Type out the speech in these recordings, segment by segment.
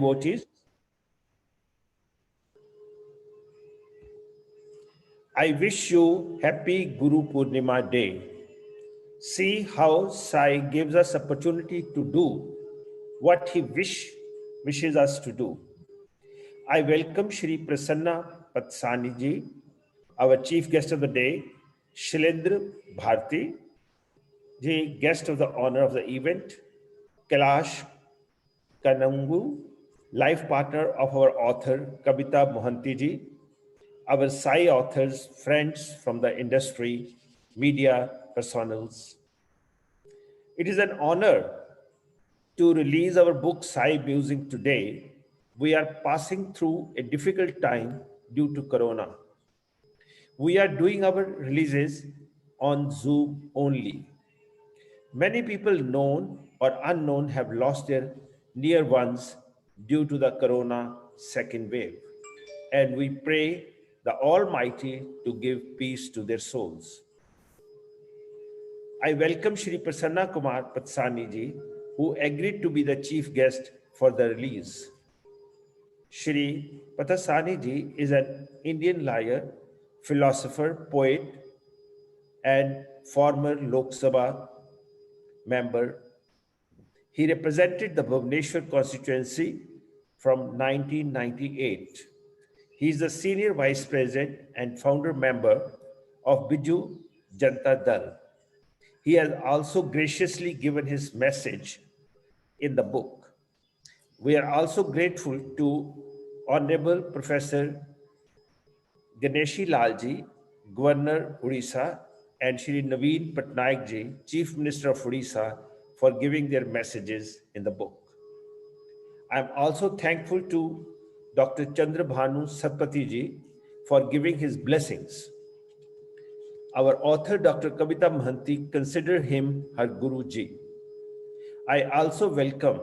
devotees, I wish you happy Guru Purnima Day. See how Sai gives us opportunity to do what he wishes us to do. I welcome Shri Prasanna Patsani ji, our chief guest of the day, Shailendra Bharti ji, guest of the honor of the event, Kailash Kanangu, life partner of our author Kavita Mohanty ji, our Sai authors, friends from the industry, media personals. It is an honor to release our book Sai Musing today. We are passing through a difficult time due to Corona. We are doing our releases on Zoom only. Many people, known or unknown, have lost their near ones due to the Corona second wave. And we pray the Almighty to give peace to their souls. I welcome Shri Prasanna Kumar Patsani ji, who agreed to be the chief guest for the release. Shri Patsani ji is an Indian lawyer, philosopher, poet, and former Lok Sabha member. He represented the Bhubaneswar constituency from 1998. He is the senior vice president and founder member of Biju Janata Dal. He has also graciously given his message in the book. We are also grateful to Honorable Professor Ganeshi Lalji, Governor Odisha, and Shri Naveen Patnaik ji, Chief Minister of Odisha, for giving their messages in the book. I am also thankful to Dr. Chandrabhanu Satpathy ji for giving his blessings. Our author, Dr. Kavita Mohanty, considered him her Guru ji. I also welcome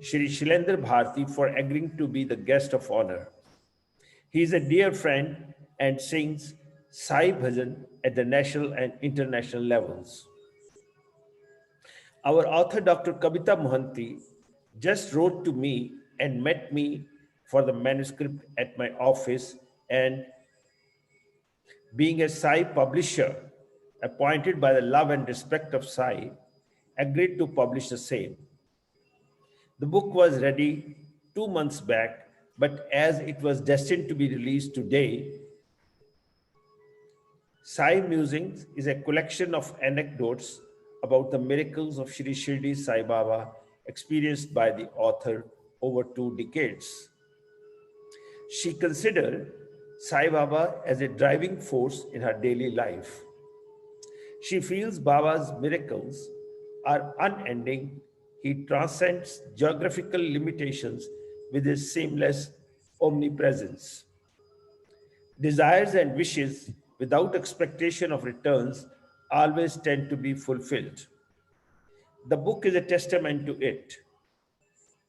Shri Shailendra Bharti for agreeing to be the guest of honor. He is a dear friend and sings Sai Bhajan at the national and international levels. Our author, Dr. Kavita Mohanty, just wrote to me and met me for the manuscript at my office, and being a Sai publisher appointed by the love and respect of Sai, agreed to publish the same. The book was ready 2 months back, but as it was destined to be released today, Sai Musings is a collection of anecdotes about the miracles of Shri Shirdi Sai Baba experienced by the author over 2 decades. She considered Sai Baba as a driving force in her daily life. She feels Baba's miracles are unending. He transcends geographical limitations with his seamless omnipresence. Desires and wishes without expectation of returns always tend to be fulfilled. The book is a testament to it.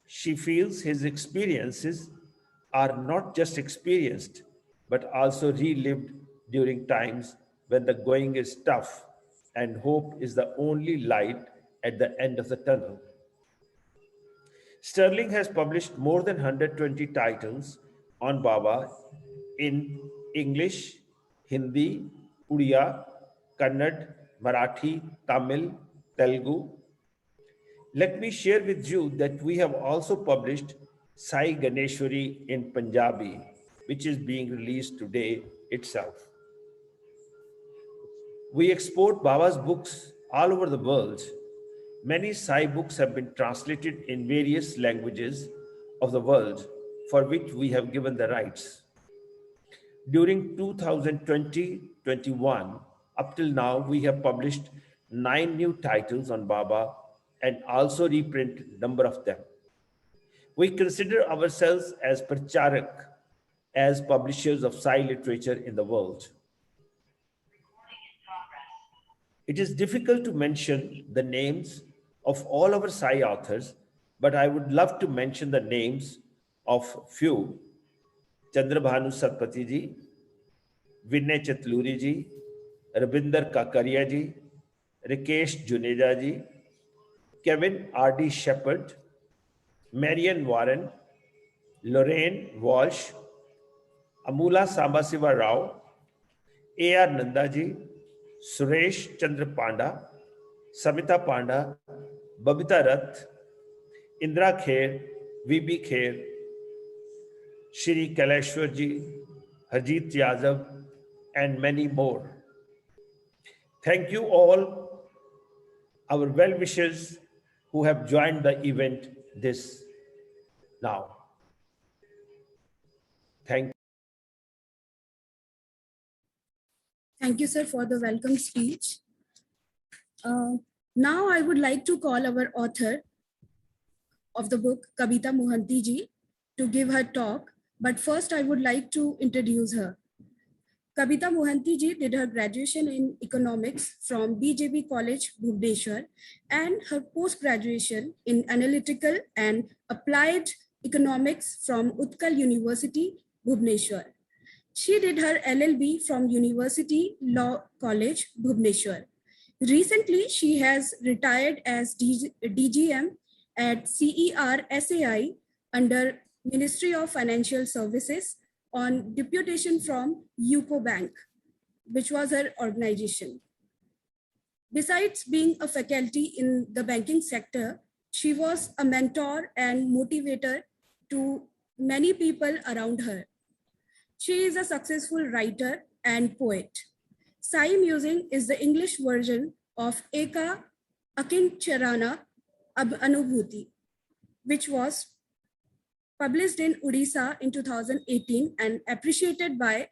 She feels his experiences are not just experienced, but also relived during times when the going is tough and hope is the only light at the end of the tunnel. Sterling has published more than 120 titles on Baba in English, Hindi, Udiya, Kannada, Marathi, Tamil, Telugu. Let me share with you that we have also published Sai Ganeshwari in Punjabi, which is being released today itself. We export Baba's books all over the world. Many Sai books have been translated in various languages of the world, for which we have given the rights. During 2020-21, up till now, we have published 9 new titles on Baba and also reprint number of them. We consider ourselves as Pracharak, as publishers of Sai literature in the world. It is difficult to mention the names of all our Sai authors, but I would love to mention the names of few: Chandrabhanu Satpathy ji, Vinay Chatluri ji, Rabinder Kakaria ji, Rikesh Juneja ji, Kevin R.D. Shepard, Marian Warren, Lorraine Walsh, Amula Sambasiva Rao, A.R. Nandaji, Suresh Chandra Panda, Samita Panda, Babita Rath, Indra Kher, V.B. Kher, Shri Kailashwarji, Harjeet Yadav, and many more. Thank you all, our well-wishers who have joined the event this now. Thank Thank you, sir, for the welcome speech. Now I would like to call our author of the book, Kavita Mohanty ji, to give her talk. But first, I would like to introduce her. Kavita Mohanty ji did her graduation in economics from BJB College, Bhubaneswar, and her post-graduation in analytical and applied economics from Utkal University, Bhubaneswar. She did her LLB from University Law College, Bhubaneswar. Recently, she has retired as DGM at CER SAI under Ministry of Financial Services on deputation from UCO Bank, which was her organization. Besides being a faculty in the banking sector, she was a mentor and motivator to many people around her. She is a successful writer and poet. Sai Musing is the English version of Eka Akincherana Anubhuti, which was published in Odisha in 2018 and appreciated by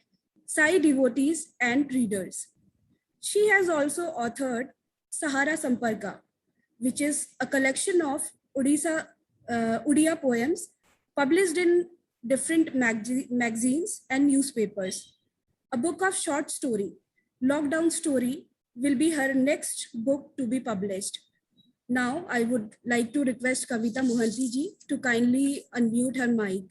Sai devotees and readers. She has also authored Sahara Samparka, which is a collection of Odia poems published in different magazines and newspapers. A book of short story, Lockdown Story, will be her next book to be published. Now, I would like to request Kavita Mohanty ji to kindly unmute her mic.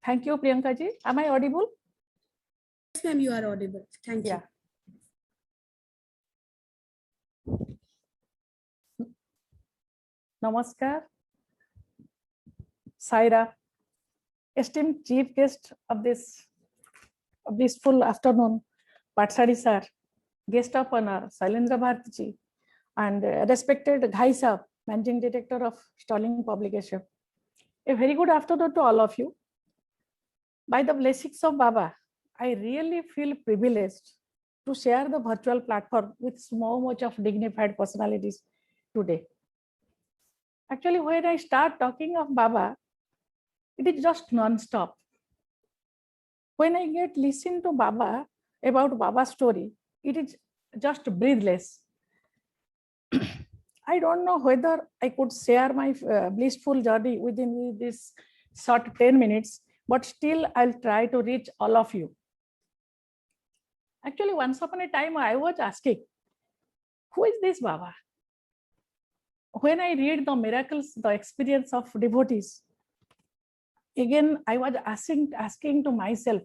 Thank you, Priyanka ji. Am I audible? Yes, ma'am, you are audible. Thank you. Namaskar. Saira, esteemed chief guest of this full afternoon, Patsari sir, guest of honor, Sailendra Bharti ji, and respected Ghai Saab, managing director of Stalling Publication. A very good afternoon to all of you. By the blessings of Baba, I really feel privileged to share the virtual platform with so much of dignified personalities today. Actually, when I start talking of Baba, it is just non-stop. When I get listen to Baba, about Baba's story, it is just breathless. I don't know whether I could share my blissful journey within this short 10 minutes, but still I'll try to reach all of you. Actually, once upon a time, I was asking, who is this Baba? When I read the miracles, the experience of devotees, again, I was asking to myself,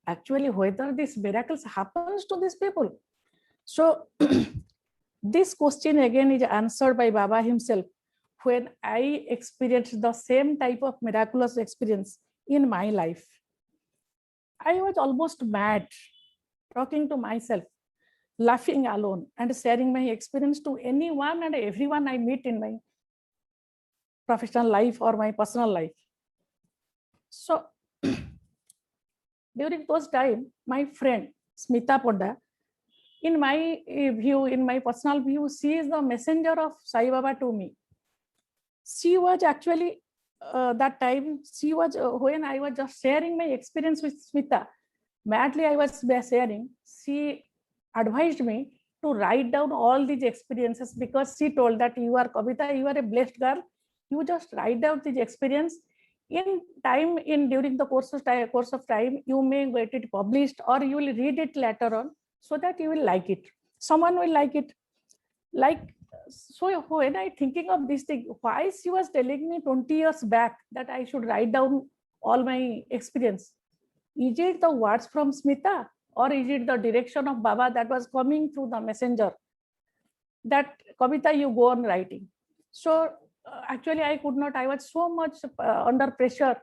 actually, whether these miracles happens to these people. So this question again is answered by Baba himself when I experienced the same type of miraculous experience in my life. I was almost mad talking to myself, laughing alone and sharing my experience to anyone and everyone I meet in my professional life or my personal life. So during those time, my friend Smita Panda, in my view, in my personal view, she is the messenger of Sai Baba to me. She was actually that time, she was when I was just sharing my experience with Smita, madly I was sharing, she advised me to write down all these experiences because she told that you are Kavita, you are a blessed girl, you just write down this experience. In time, during the course of time, you may get it published or you will read it later on so that you will like it. Someone will like it. So when I thinking of this thing, why she was telling me 20 years back that I should write down all my experience. is it the words from Smita or is it the direction of Baba that was coming through the messenger? That Kavita, you go on writing. So actually I could not, I was so much under pressure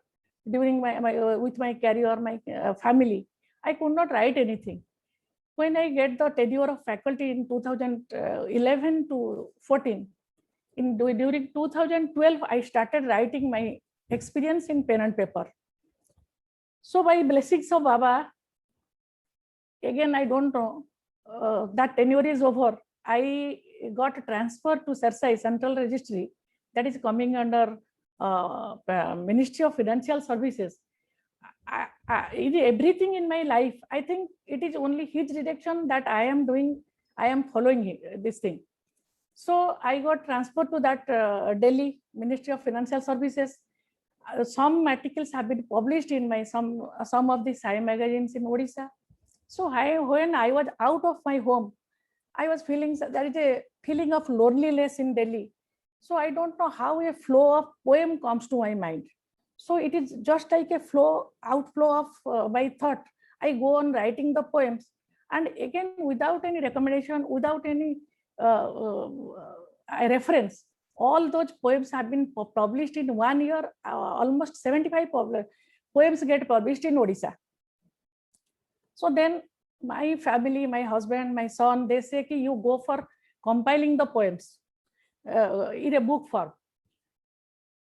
during with my career, my family. I could not write anything. When I get the tenure of faculty in 2011 to 14, during 2012, I started writing my experience in pen and paper. So by blessings of Baba, again, I don't know, that tenure is over. I got transferred to CERSAI, Central Registry, that is coming under Ministry of Financial Services. Everything in my life, I think it is only his direction that I am doing, I am following this thing. So I got transferred to that Delhi Ministry of Financial Services. Some articles have been published in my some of the Sai magazines in Odisha. So when I was out of my home, I was feeling there is a feeling of loneliness in Delhi. So I don't know how a flow of poem comes to my mind. So it is just like a outflow of my thought. I go on writing the poems, and again without any recommendation, without any reference, all those poems have been published in 1 year. Almost 75 poems get published in Odisha. So then my family, my husband, my son, they say, you go for compiling the poems in a book form.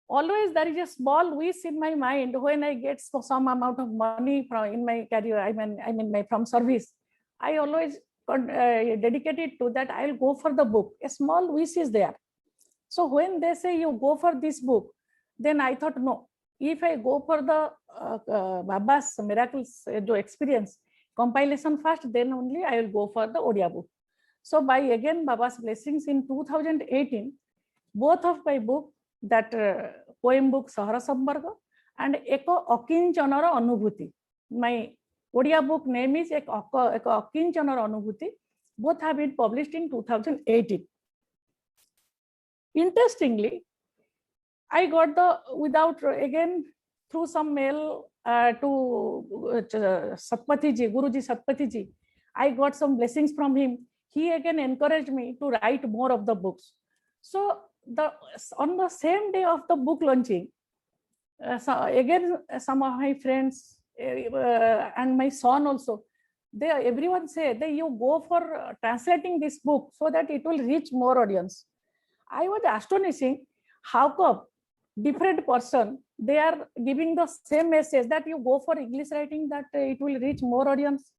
Always there is a small wish in my mind when I get some amount of money from in my career, I mean from service. I always dedicate it to that. I'll go for the book. A small wish is there. So when they say you go for this book, then I thought, no, if I go for the Baba's miracles experience compilation first, then only I will go for the Odia book. So by again Baba's blessings in 2018, both of my book, that poem book Sahara Sambarga and Eko Akinchonara Anubhuti. My Odia book name is Eko Akinchonara Anubhuti. Both have been published in 2018. Interestingly, I got again through some mail to Satpathy ji, Guruji Satpathy ji, I got some blessings from him. He again encouraged me to write more of the books. So on the same day of the book launching, some of my friends and my son also, everyone say that you go for translating this book so that it will reach more audience. I was astonishing how come different person, they are giving the same message that you go for English writing, that it will reach more audience.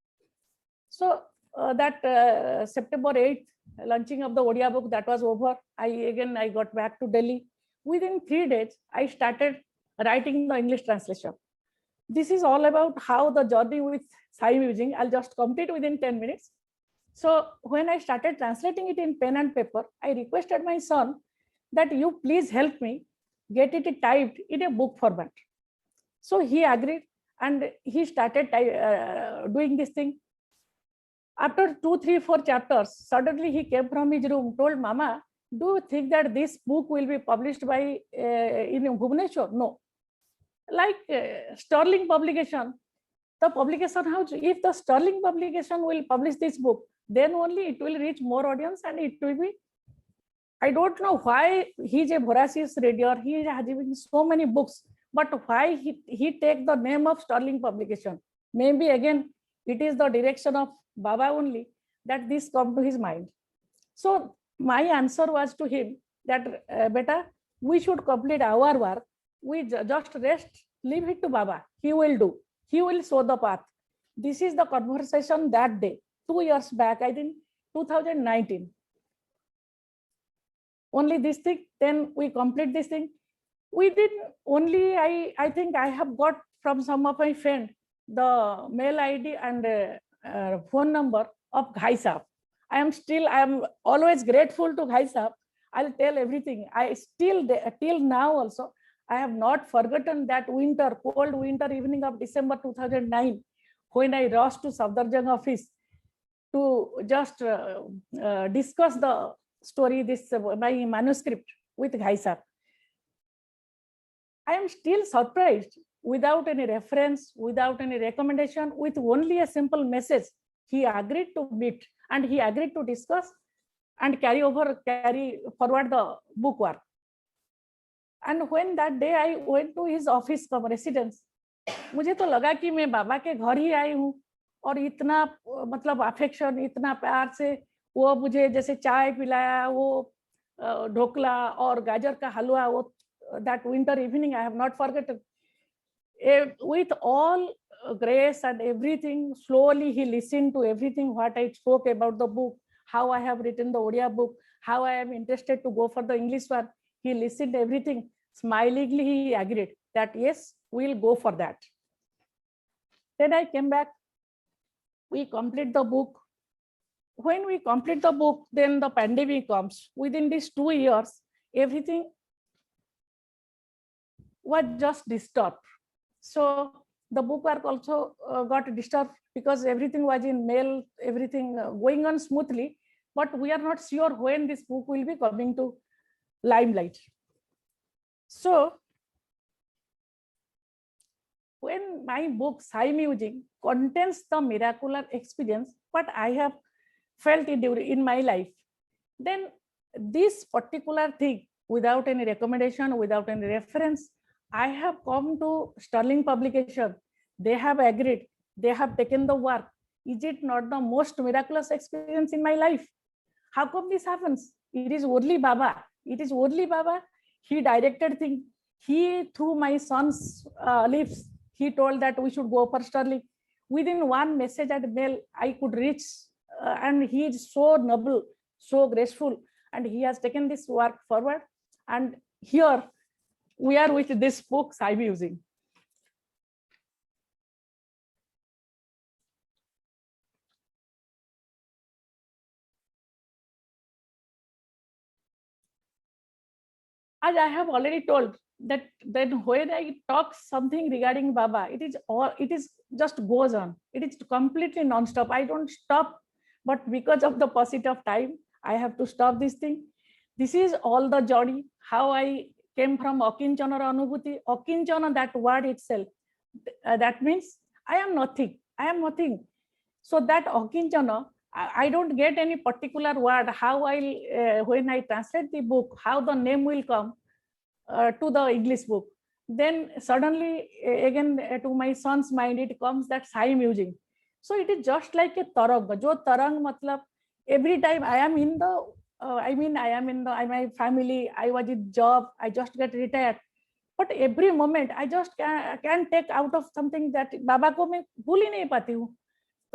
So that September 8th launching of the Odia book, that was over. I got back to Delhi. Within 3 days, I started writing the English translation. This is all about how the journey with Sai Musing. I'll just complete within 10 minutes. So when I started translating it in pen and paper, I requested my son that you please help me get it typed in a book format. So he agreed and he started doing this thing. After 2, 3, 4 chapters, suddenly he came from his room, told Mama, do you think that this book will be published by in Bhubaneswar? No. Like Sterling Publication, the publication house, if the Sterling Publication will publish this book, then only it will reach more audience and it will be. I don't know why he's a voracious reader, he has given so many books, but why he take the name of Sterling Publication? Maybe again, it is the direction of Baba only that this come to his mind. So my answer was to him that, beta, we should complete our work. We just rest, leave it to Baba. He will do. He will show the path. This is the conversation that day, 2 years back, I think 2019. Only this thing, then we complete this thing. We did only, I think I have got from some of my friends the mail ID and phone number of Ghai Sahab. I am always grateful to Ghai Sahab. I'll tell everything. I still, till now also, I have not forgotten that winter, cold winter evening of December 2009, when I rushed to Safdarjung office to just discuss the story, my manuscript with Ghai Sahab. I am still surprised without any reference, without any recommendation, with only a simple message, he agreed to meet and he agreed to discuss and carry forward the book work. And when that day I went to his office residence, मुझे तो लगा कि मैं बाबा के घर ही आई हूँ, और इतना मतलब अफेक्शन, इतना प्यार से वो मुझे जैसे चाय पिलाया, वो ढोकला और गाजर का हलवा, वो that winter evening I have not forgotten. With all grace and everything, slowly he listened to everything what I spoke about the book, how I have written the Odia book, how I am interested to go for the English one. He listened to everything. Smilingly he agreed that yes, we'll go for that. Then I came back. We complete the book. When we complete the book, then the pandemic comes. Within these 2 years, everything was just disturbed. So the book work also got disturbed because everything was in mail, everything going on smoothly, but we are not sure when this book will be coming to limelight. So when my book Sai Music contains the miraculous experience what I have felt in my life, then this particular thing, without any recommendation, without any reference, I have come to Sterling Publication. They have agreed. They have taken the work. Is it not the most miraculous experience in my life? How come this happens? It is only Baba. It is only Baba. He directed things. He, through my son's lips, he told that we should go for Sterling. Within one message and mail, I could reach, and he is so noble, so graceful, and he has taken this work forward. And here we are with this book, Sai Music. As I have already told, that then when I talk something regarding Baba, it is just goes on. It is completely non-stop. I don't stop, but because of the paucity of time, I have to stop this thing. This is all the journey, how I came from Akinchana Anubhuti. Akinchana, that word itself, that means I am nothing. I am nothing. So that Akinchana, I don't get any particular word, how when I translate the book, how the name will come to the English book. Then suddenly, again, to my son's mind, it comes that Sai Music. So it is just like a tarang. Jo tarang matlab, every time I am in the, I am in my family, I was in job, I just get retired. But every moment, I just can take out of something that Baba ko मैं भूल ही नहीं पाती हूँ.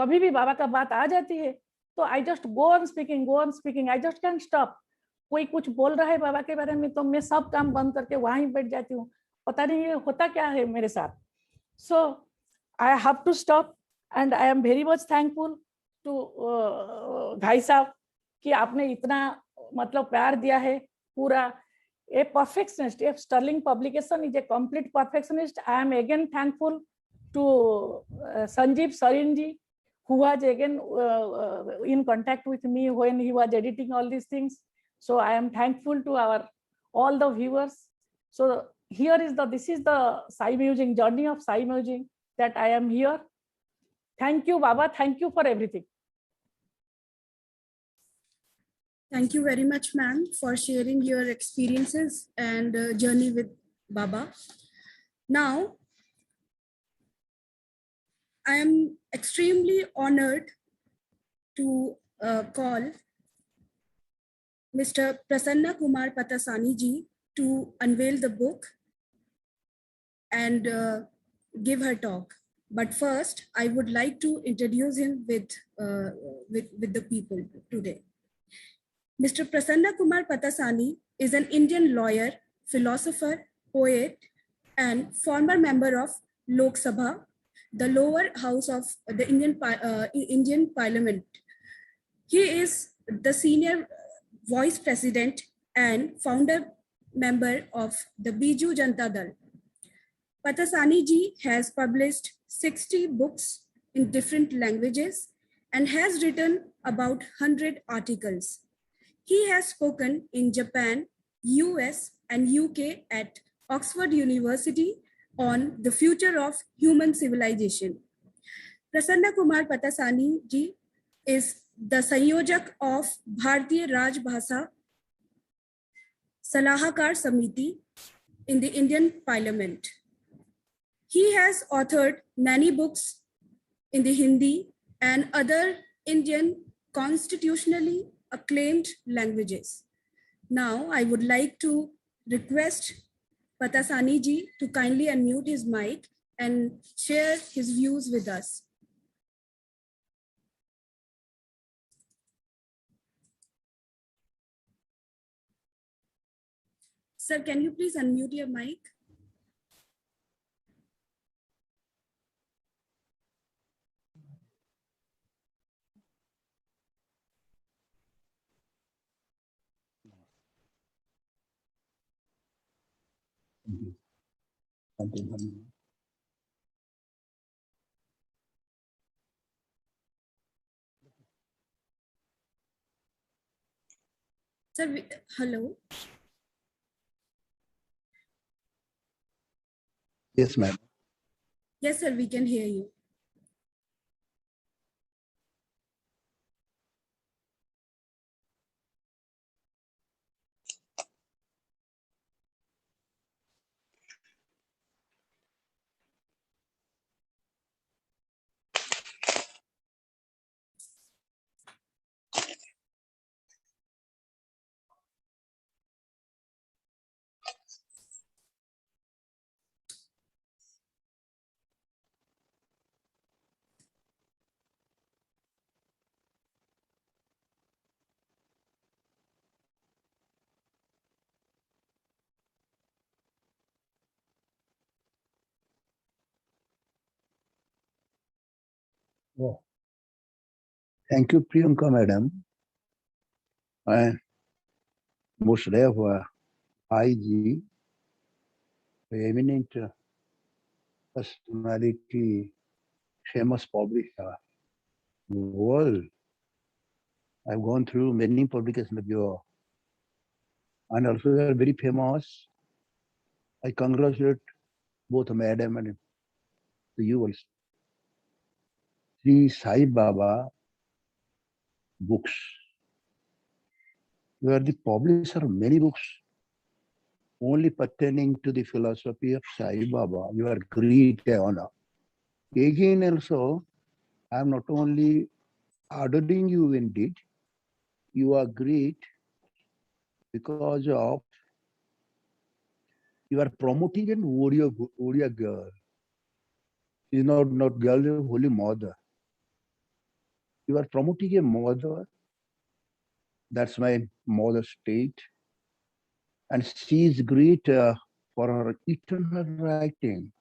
कभी भी बाबा का बात आ जाती है, तो I just go on speaking. I just can't stop. कोई कुछ बोल रहा है बाबा के बारे में, तो मैं सब काम बंद करके वहीं बैठ जाती हूँ. पता नहीं ये होता क्या है मेरे साथ. So I have to stop, and I am very much thankful to भाई साहब कि आपने इतना मतलब प्यार दिया है. पूरा a perfectionist. If Sterling Publication is a complete perfectionist, I am again thankful to Sanjeev Sarinji, who was again in contact with me when he was editing all these things. So I am thankful to all the viewers. So here is this is the Sai Music, journey of Sai Music, that I am here. Thank you, Baba. Thank you for everything. Thank you very much, ma'am, for sharing your experiences and journey with Baba. Now, I am extremely honored to call Mr. Prasanna Kumar Patasani ji to unveil the book and give her talk. But first, I would like to introduce him with the people today. Mr. Prasanna Kumar Patasani is an Indian lawyer, philosopher, poet, and former member of Lok Sabha, the lower house of the Indian Parliament. He is the senior vice president and founder member of the Biju Janata Dal. Patasani ji has published 60 books in different languages and has written about 100 articles. He has spoken in Japan, US, and UK at Oxford University, on the future of human civilization. Prasanna Kumar Patasani ji is the Sanyojak of Bharatiya Rajbhasha Salahakar Samiti in the Indian Parliament. He has authored many books in the Hindi and other Indian constitutionally acclaimed languages. Now, I would like to request Patasani ji to kindly unmute his mic and share his views with us. Sir, can you please unmute your mic? Sir, hello. Yes, ma'am. Yes, sir, we can hear you. Oh. Thank you, Priyanka, madam. And Mushraf IG, eminent personality, famous publisher in the world. I've gone through many publications of yours, and also you are very famous. I congratulate both madam and to you also. Sri Sai Baba books. You are the publisher of many books only pertaining to the philosophy of Sai Baba. You are great honor. Again also, I am not only adoring you indeed, you are great because of you are promoting an warrior girl. She is not girl, a holy mother. You are promoting a mother. That's my mother state. And she is great for her eternal writing.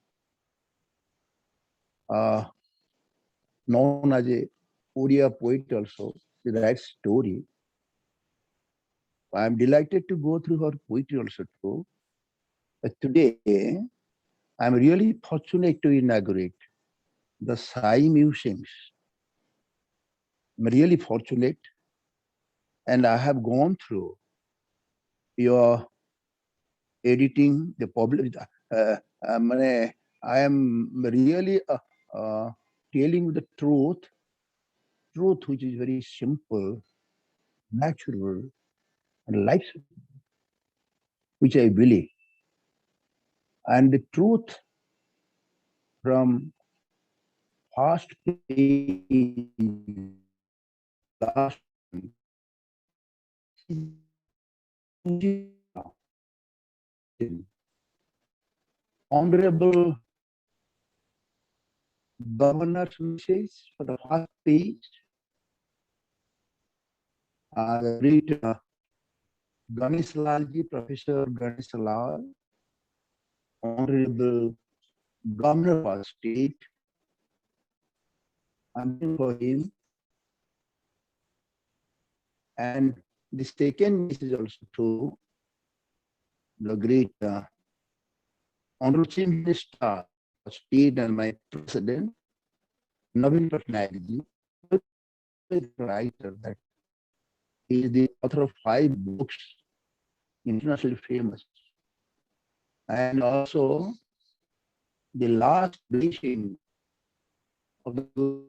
Known as a Odia poet also, she writes story. I am delighted to go through her poetry also too. But today, I am really fortunate to inaugurate the Sai Musings. I'm really fortunate, and I have gone through your editing, the public. I am really telling the truth which is very simple, natural, and life, which I believe. And the truth from first page, last Honorable Governor's message for the first page. Read Ganesh Lalji, Professor Ganesh Lal, Honorable Governor of our state. I'm waiting for him. And the second message also to the great Honorable Chief Minister of State and my President, Naveen Patnaik ji, writer that he is the author of 5 books, internationally famous. And also the last bleaching of the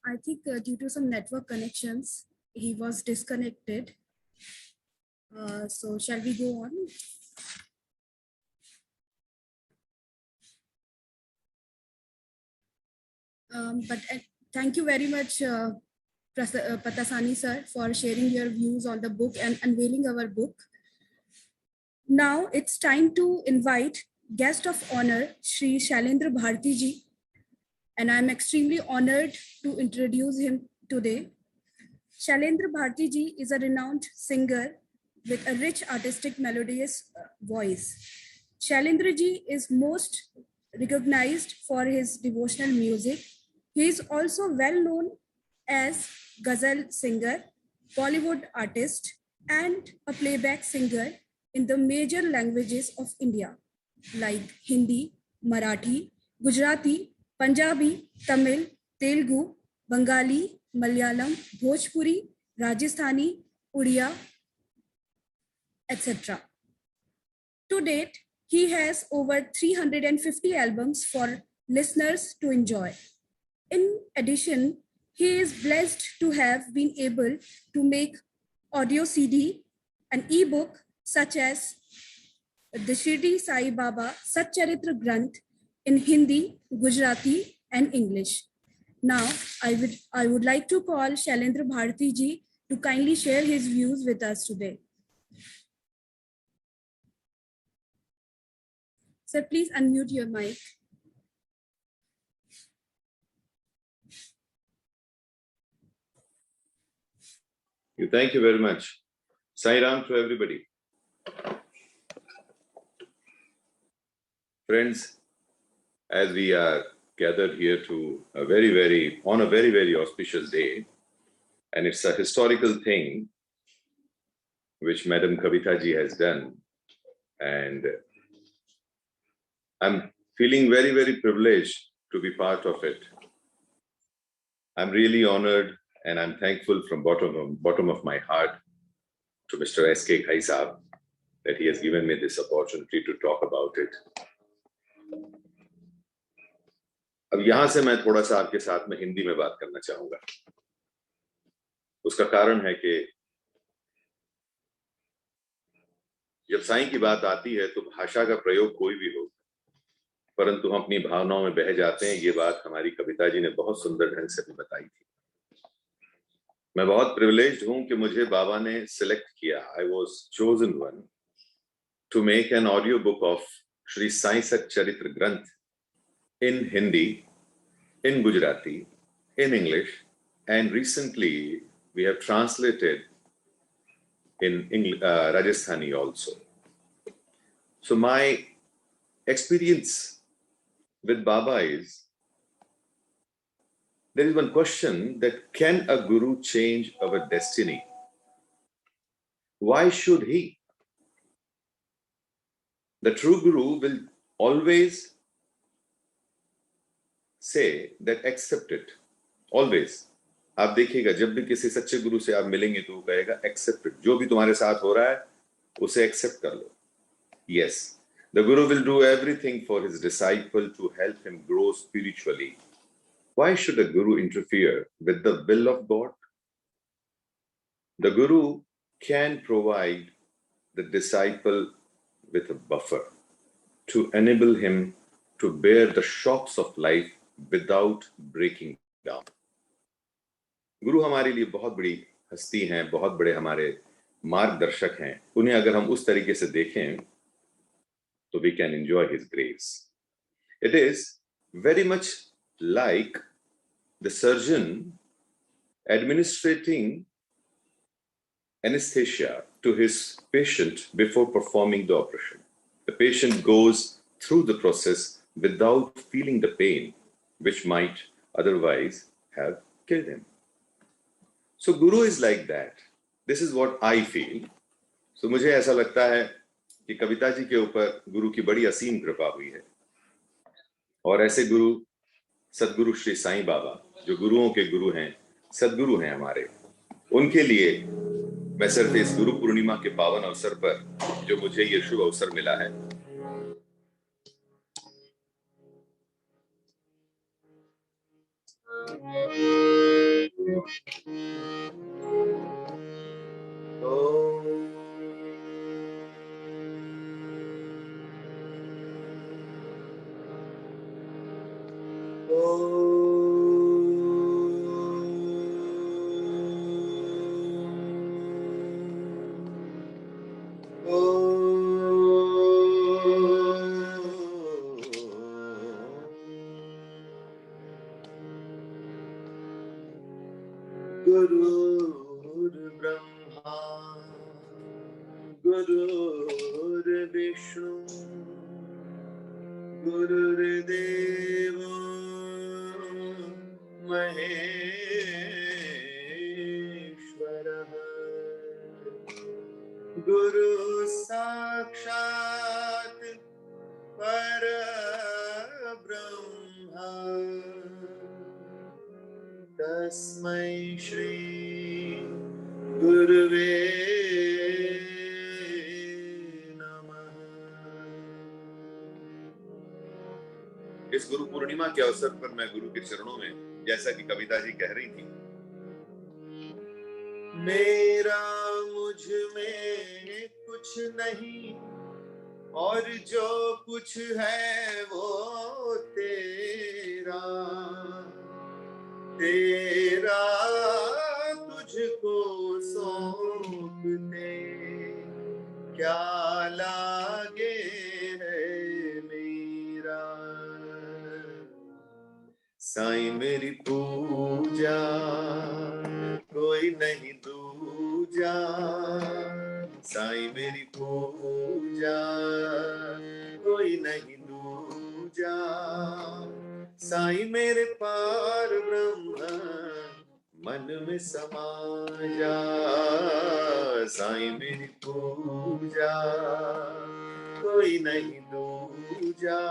I think due to some network connections, he was disconnected. So shall we go on? But thank you very much, Patasani sir, for sharing your views on the book and unveiling our book. Now it's time to invite guest of honor, Shri Shailendra Bharti ji, and I'm extremely honored to introduce him today. Shailendra Bharti ji is a renowned singer with a rich artistic melodious voice. Shailendra ji is most recognized for his devotional music. He is also well known as ghazal singer, Bollywood artist, and a playback singer in the major languages of India like Hindi, Marathi, Gujarati, Punjabi, Tamil, Telugu, Bengali, Malayalam, Bhojpuri, Rajasthani, Odia, etc. To date, he has over 350 albums for listeners to enjoy. In addition, he is blessed to have been able to make audio CD, an ebook such as the Shirdi Sai Baba Sat Charitra Granth in Hindi, Gujarati, and English. Now, I would like to call Shailendra Bharti ji to kindly share his views with us today. Sir, please unmute your mic. Thank you very much. Sai Ram to everybody. Friends, as we are gathered here to a very auspicious day, and it's a historical thing which Madam Kavita ji has done, and I'm feeling very privileged to be part of it. I'm really honored and I'm thankful from bottom of my heart to Mr. S.K. Ghai Saab that he has given me this opportunity to talk about it. अब यहां से मैं थोड़ा सा आपके साथ में हिंदी में बात करना चाहूंगा। उसका कारण है कि जब साईं की बात आती है तो भाषा का प्रयोग कोई भी हो, परंतु हम अपनी भावनाओं में बह जाते हैं। ये बात हमारी कविता जी ने बहुत सुंदर ढंग से भी बताई थी। मैं बहुत प्रिविलेज्ड हूं कि मुझे बाबा ने सिलेक्ट किया। I was chosen one to make an audio book of Shri Sai Satcharitra ग्रंथ in Hindi, in Gujarati, in English, and recently we have translated in Rajasthani also. So my experience with Baba is, there is one question that can a guru change our destiny? Why should he? The true guru will always say that accept it. Always. आप देखिएगा जब भी किसी सच्चे गुरु से आप मिलेंगे तो वो कहेगा accept it. जो भी तुम्हारे साथ हो रहा है उसे accept कर लो. Yes, the guru will do everything for his disciple to help him grow spiritually. Why should a guru interfere with the will of God? The guru can provide the disciple with a buffer to enable him to bear the shocks of life without breaking down. गुरु हमारे लिए बहुत बड़ी हस्ती हैं, बहुत बड़े हमारे मार्गदर्शक हैं। उन्हें अगर हम उस तरीके से देखें तो we can enjoy his grace. It is very much like the surgeon administrating anesthesia to his patient before performing the operation. The patient goes through the process without feeling the pain which might otherwise have killed him. So Guru is like that. This is what I feel. So मुझे ऐसा लगता है कि कविता जी के ऊपर गुरु की बड़ी असीम कृपा हुई है, और ऐसे गुरु सदगुरु श्री साईं बाबा, जो गुरुओं के गुरु हैं, सदगुरु हैं हमारे, उनके लिए मैं सिर्फ इस गुरु पूर्णिमा के पावन अवसर पर जो मुझे ये शुभ अवसर मिला है, गुरुर्ब्रह्मा गुरुर्विष्णु गुरुर्देवो महेश्वरः गुरु साक्षात् परब्रह्म तस्मै श्री गुरुवे नमः। इस गुरु पूर्णिमा के अवसर पर मैं गुरु के चरणों में, जैसा कि कविता जी कह रही थी, मेरा मुझ में कुछ नहीं और जो कुछ है वो तेरा, तेरा तुझको सौंपते क्या लागे है मेरा। साईं मेरी पूजा कोई नहीं दूजा, साईं मेरी पूजा कोई नहीं दूजा, साईं मेरे पार ब्रह्म मन में समा जा, साईं मेरी पूजा कोई नहीं दूजा,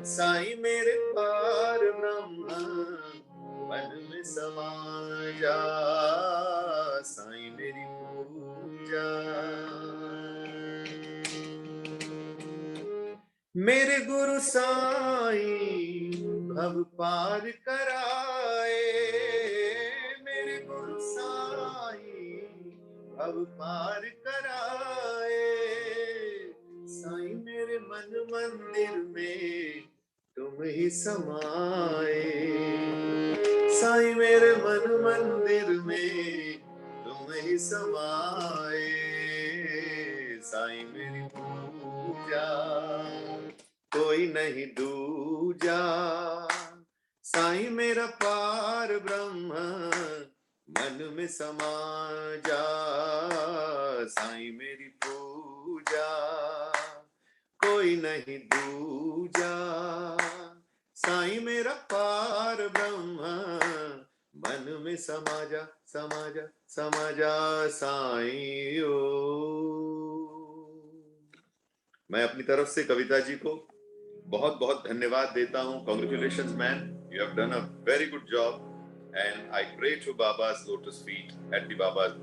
साईं मेरे पार ब्रह्म मन में समा जा, साईं मेरी पूजा। मेरे गुरु साईं भव पार कराए, मेरे गुरु साईं भव पार कराए, साईं मेरे मन मंदिर में तुम ही समाए, साईं मेरे मन मंदिर में तुम ही समाए, साईं मेरी पूजा कोई नहीं दूजा, साईं मेरा पार ब्रह्म मन में समा जा, साईं मेरी पूजा कोई नहीं दूजा, साईं मेरा पार ब्रह्म मन में समा जा, समा जा, समा जा, साईं ओ। मैं अपनी तरफ से कविता जी को बहुत बहुत धन्यवाद देता हूं। Congratulations man, you have done a very good job and I pray to Baba's lotus feet, at the Baba's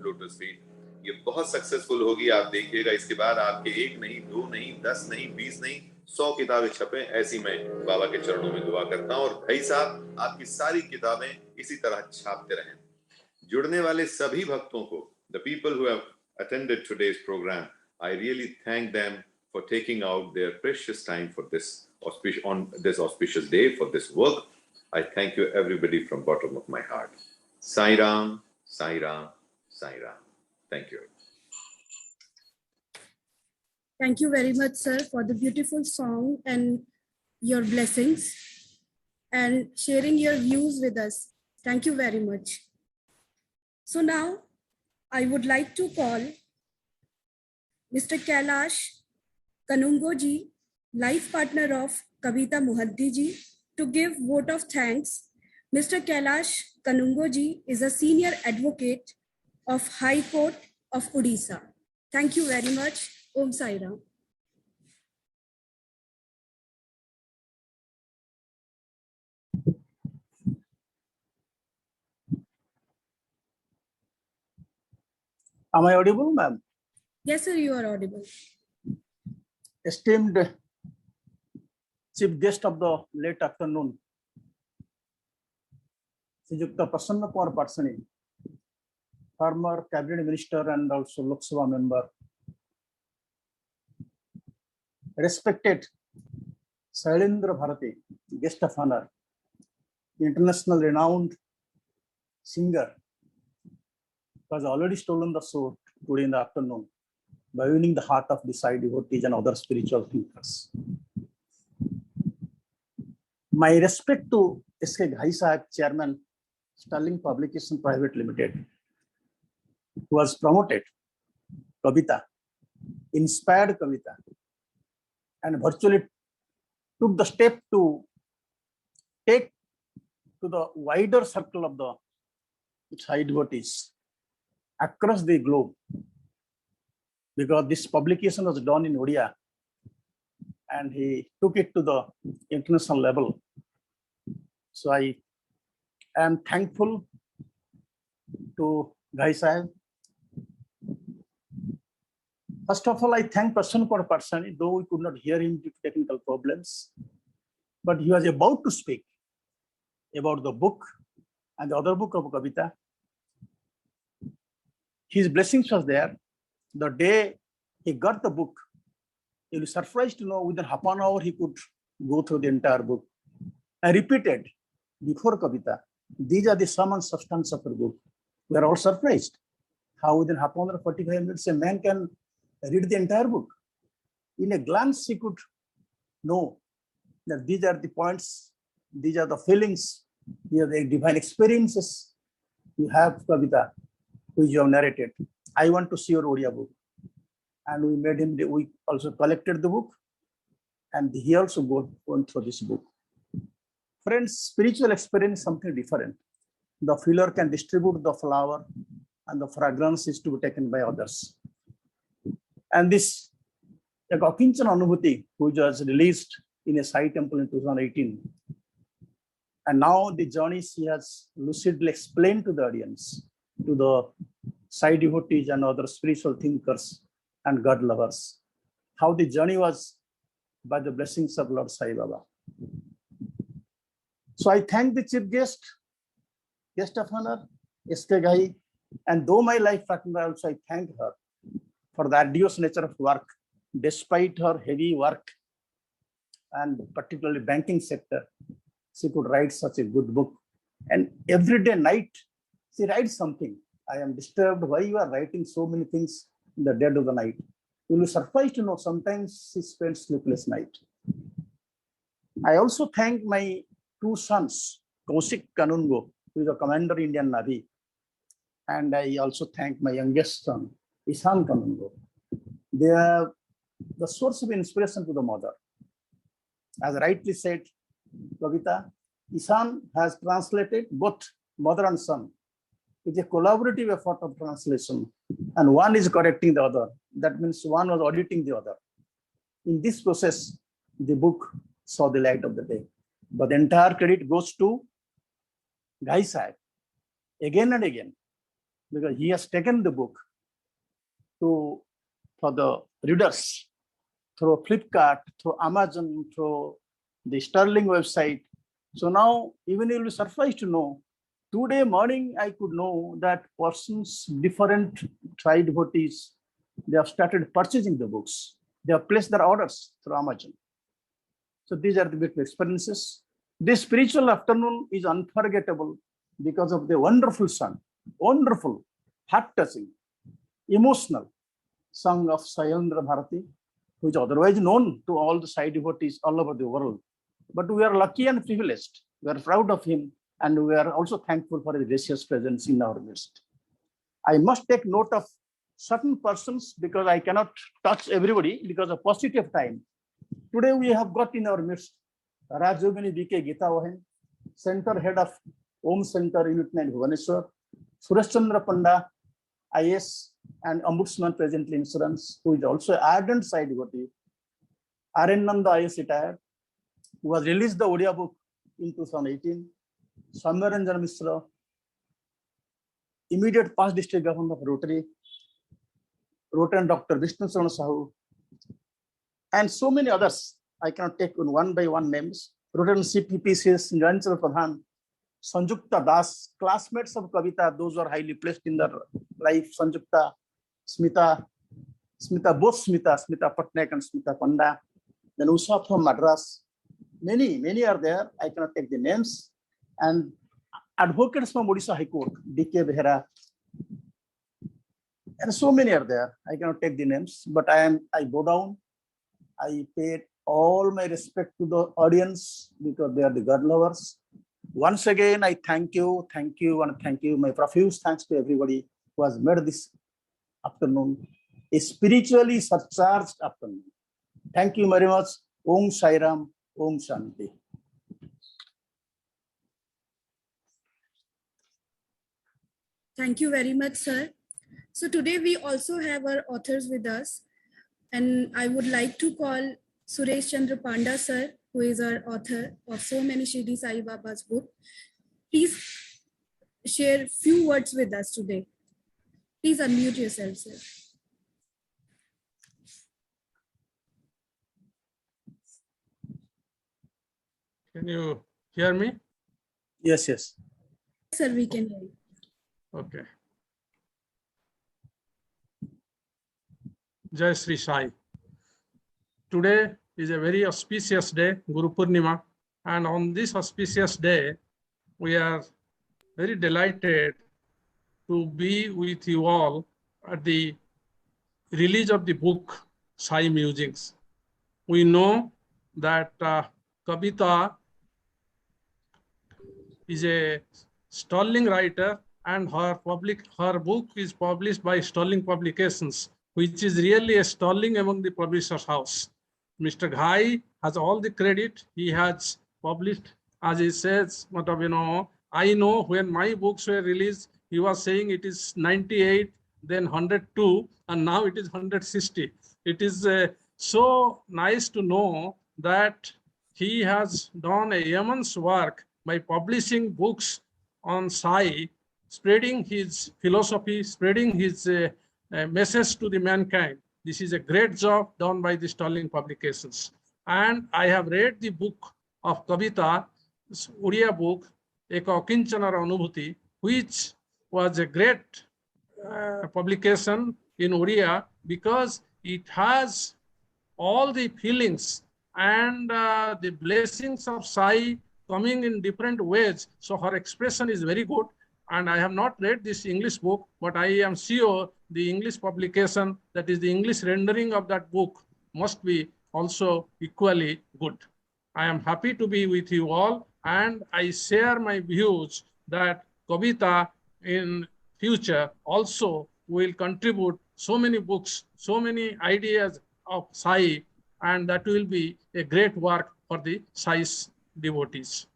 lotus feet, ये बहुत सक्सेसफुल होगी। आप देखिएगा इसके बाद आपके 1 नहीं 2 नहीं 10 नहीं 20 नहीं 100 किताबें छपें, ऐसी मैं बाबा के चरणों में दुआ करता हूं। और भाई साहब आपकी सारी किताबें इसी तरह छापते रहें। जुड़ने वाले सभी भक्तों को, the people who have attended today's program, I really thank them for taking out their precious time for this on this auspicious day for this work. I thank you everybody from bottom of my heart. Sai Ram, Sai Ram, Sai Ram. Thank you. Thank you very much, sir, for the beautiful song and your blessings and sharing your views with us. Thank you very much. So now I would like to call Mr. Kailash Kanungo ji life partner of Kavita Mohanty ji, to give vote of thanks. Mr. Kailash Kanungo ji is a senior advocate of High Court of Odisha. Thank you very much. Om Sai Ram. Am I audible, ma'am? Yes, sir, you are audible. Esteemed chief guest of the late afternoon, Srijukta Prasanna Kumar Patsani, former cabinet minister and also Lok Sabha member, respected Shailendra Bharati, guest of honor, international renowned singer, was already stolen the show today in the afternoon by winning the heart of the Sai devotees and other spiritual thinkers. My respect to S.K. Ghai Sahib, Chairman, Sterling Publication Private Limited, who was promoted Kavita, inspired Kavita, and virtually took the step to take to the wider circle of the Sai devotees across the globe, because this publication was done in Odia and he took it to the international level. So I am thankful to Ghai Sahib. First of all, I thank Prasanna Kumar Patsani, though we could not hear him due to technical problems, but he was about to speak about the book and the other book of Kavita. His blessings was there. The day he got the book, he was surprised to know within half an hour he could go through the entire book. I repeated before Kavita, these are the sum and substance of the book. We are all surprised how within half an hour, 45 minutes, a man can read the entire book. In a glance, he could know that these are the points, these are the feelings, these are the divine experiences you have, Kavita, which you have narrated. I want to see your Odia book. And we made him, we also collected the book, and he also went through this book. Friends, spiritual experience is something different. The filler can distribute the flower, and the fragrance is to be taken by others. And this Akinchana Anubhuti, which was released in a Sai temple in 2018. And now the journey she has lucidly explained to the audience, to the Sai devotees and other spiritual thinkers and God lovers, how the journey was by the blessings of Lord Sai Baba. So I thank the chief guest of honor, S.K. Ghai, and though my life partner also, I thank her for the arduous nature of work, despite her heavy work and particularly banking sector, she could write such a good book. And every day night, she writes something. I am disturbed why you are writing so many things in the dead of the night. You will be surprised to know sometimes she spends sleepless night. I also thank my two sons, Kaushik Kanungo, who is a commander Indian Navy. And I also thank my youngest son, Ishan Kanungo. They are the source of inspiration to the mother. As rightly said, Kavita, Ishan has translated both mother and son. It's a collaborative effort of translation, and one is correcting the other. That means one was auditing the other. In this process, the book saw the light of the day. But the entire credit goes to Ghai Sahib again and again, because he has taken the book for the readers through Flipkart, through Amazon, through the Sterling website. So now, even you will be surprised to know, today morning I could know that persons, different Sai devotees, they have started purchasing the books. They have placed their orders through Amazon. So these are the beautiful experiences. This spiritual afternoon is unforgettable because of the wonderful song, wonderful, heart-touching, emotional song of Shailendra Bharati, which is otherwise known to all the Sai devotees all over the world. But we are lucky and privileged. We are proud of him, and we are also thankful for his gracious presence in our midst. I must take note of certain persons because I cannot touch everybody because of paucity of time. Today we have got in our midst Rajyogini B.K. Gita Vahan, Center Head of Om Center Unit 9 Bhubaneswar, Suresh Chandra Panda, IS and Ombudsman presently in insurance, who is also ardent Sai devotee. R.N. Nanda IS retired, who has released the Odia book in 2018. Soumyaranjan Mishra, immediate past district governor of Rotary, Dr. Vishnu Charan Sahu, and so many others. I cannot take one by one names. Rotary CPPCS, Niranjan Pradhan, Sanjukta Das, classmates of Kavita, those who are highly placed in their life, Sanjukta, Smita Patnaik and Smita Panda, then Usha from Madras. Many are there. I cannot take the names. And advocates from Odisha High Court, D.K. Behera, and so many are there. I cannot take the names, but I bow down. I paid all my respect to the audience because they are the God lovers. Once again, I thank you, and thank you. My profuse thanks to everybody who has made this afternoon a spiritually surcharged afternoon. Thank you very much. Om Sai Ram, Om Shanti. Thank you very much, sir. So today we also have our authors with us, and I would like to call Suresh Chandra Panda, sir, who is our author of so many Shirdi Sai Baba's book. Please share few words with us today. Please unmute yourself, sir. Can you hear me? Yes. Sir, we can hear you. Okay. Jai Sri Sai. Today is a very auspicious day, Guru Purnima, and on this auspicious day, we are very delighted to be with you all at the release of the book Sai Musings. We know that Kavita is a Sterling writer, and her book is published by Sterling Publications, which is really a Sterling among the publishers' house. Mr. Ghai has all the credit. He has published, as he says, I know when my books were released, he was saying it is 98, then 102, and now it is 160. It is so nice to know that he has done a yeoman's work by publishing books on Sai, spreading his philosophy, spreading his message to the mankind. This is a great job done by the Sterling Publications. And I have read the book of Kavita, Uriya book, Eka Akinchana Anubhuti, which was a great publication in Uriya because it has all the feelings and the blessings of Sai coming in different ways. So her expression is very good. And I have not read this English book, but I am sure the English publication, that is the English rendering of that book, must be also equally good. I am happy to be with you all, and I share my views that Kavita in future also will contribute so many books, so many ideas of Sai, and that will be a great work for the Sai's devotees.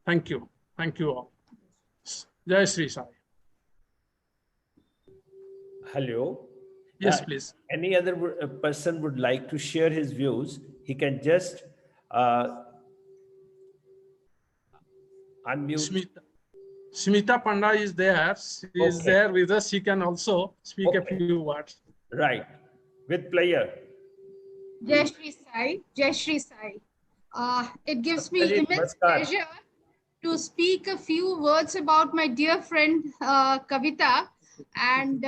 Thank you. Thank you all. Jai Sri Sai. Hello. Yes, please. Any other person would like to share his views, he can just unmute. Smita Panda is there. She is there with us. She can also speak a few words. Right. With pleasure. Jai Shri Sai. Jai Shri Sai. It gives me immense pleasure to speak a few words about my dear friend Kavita, and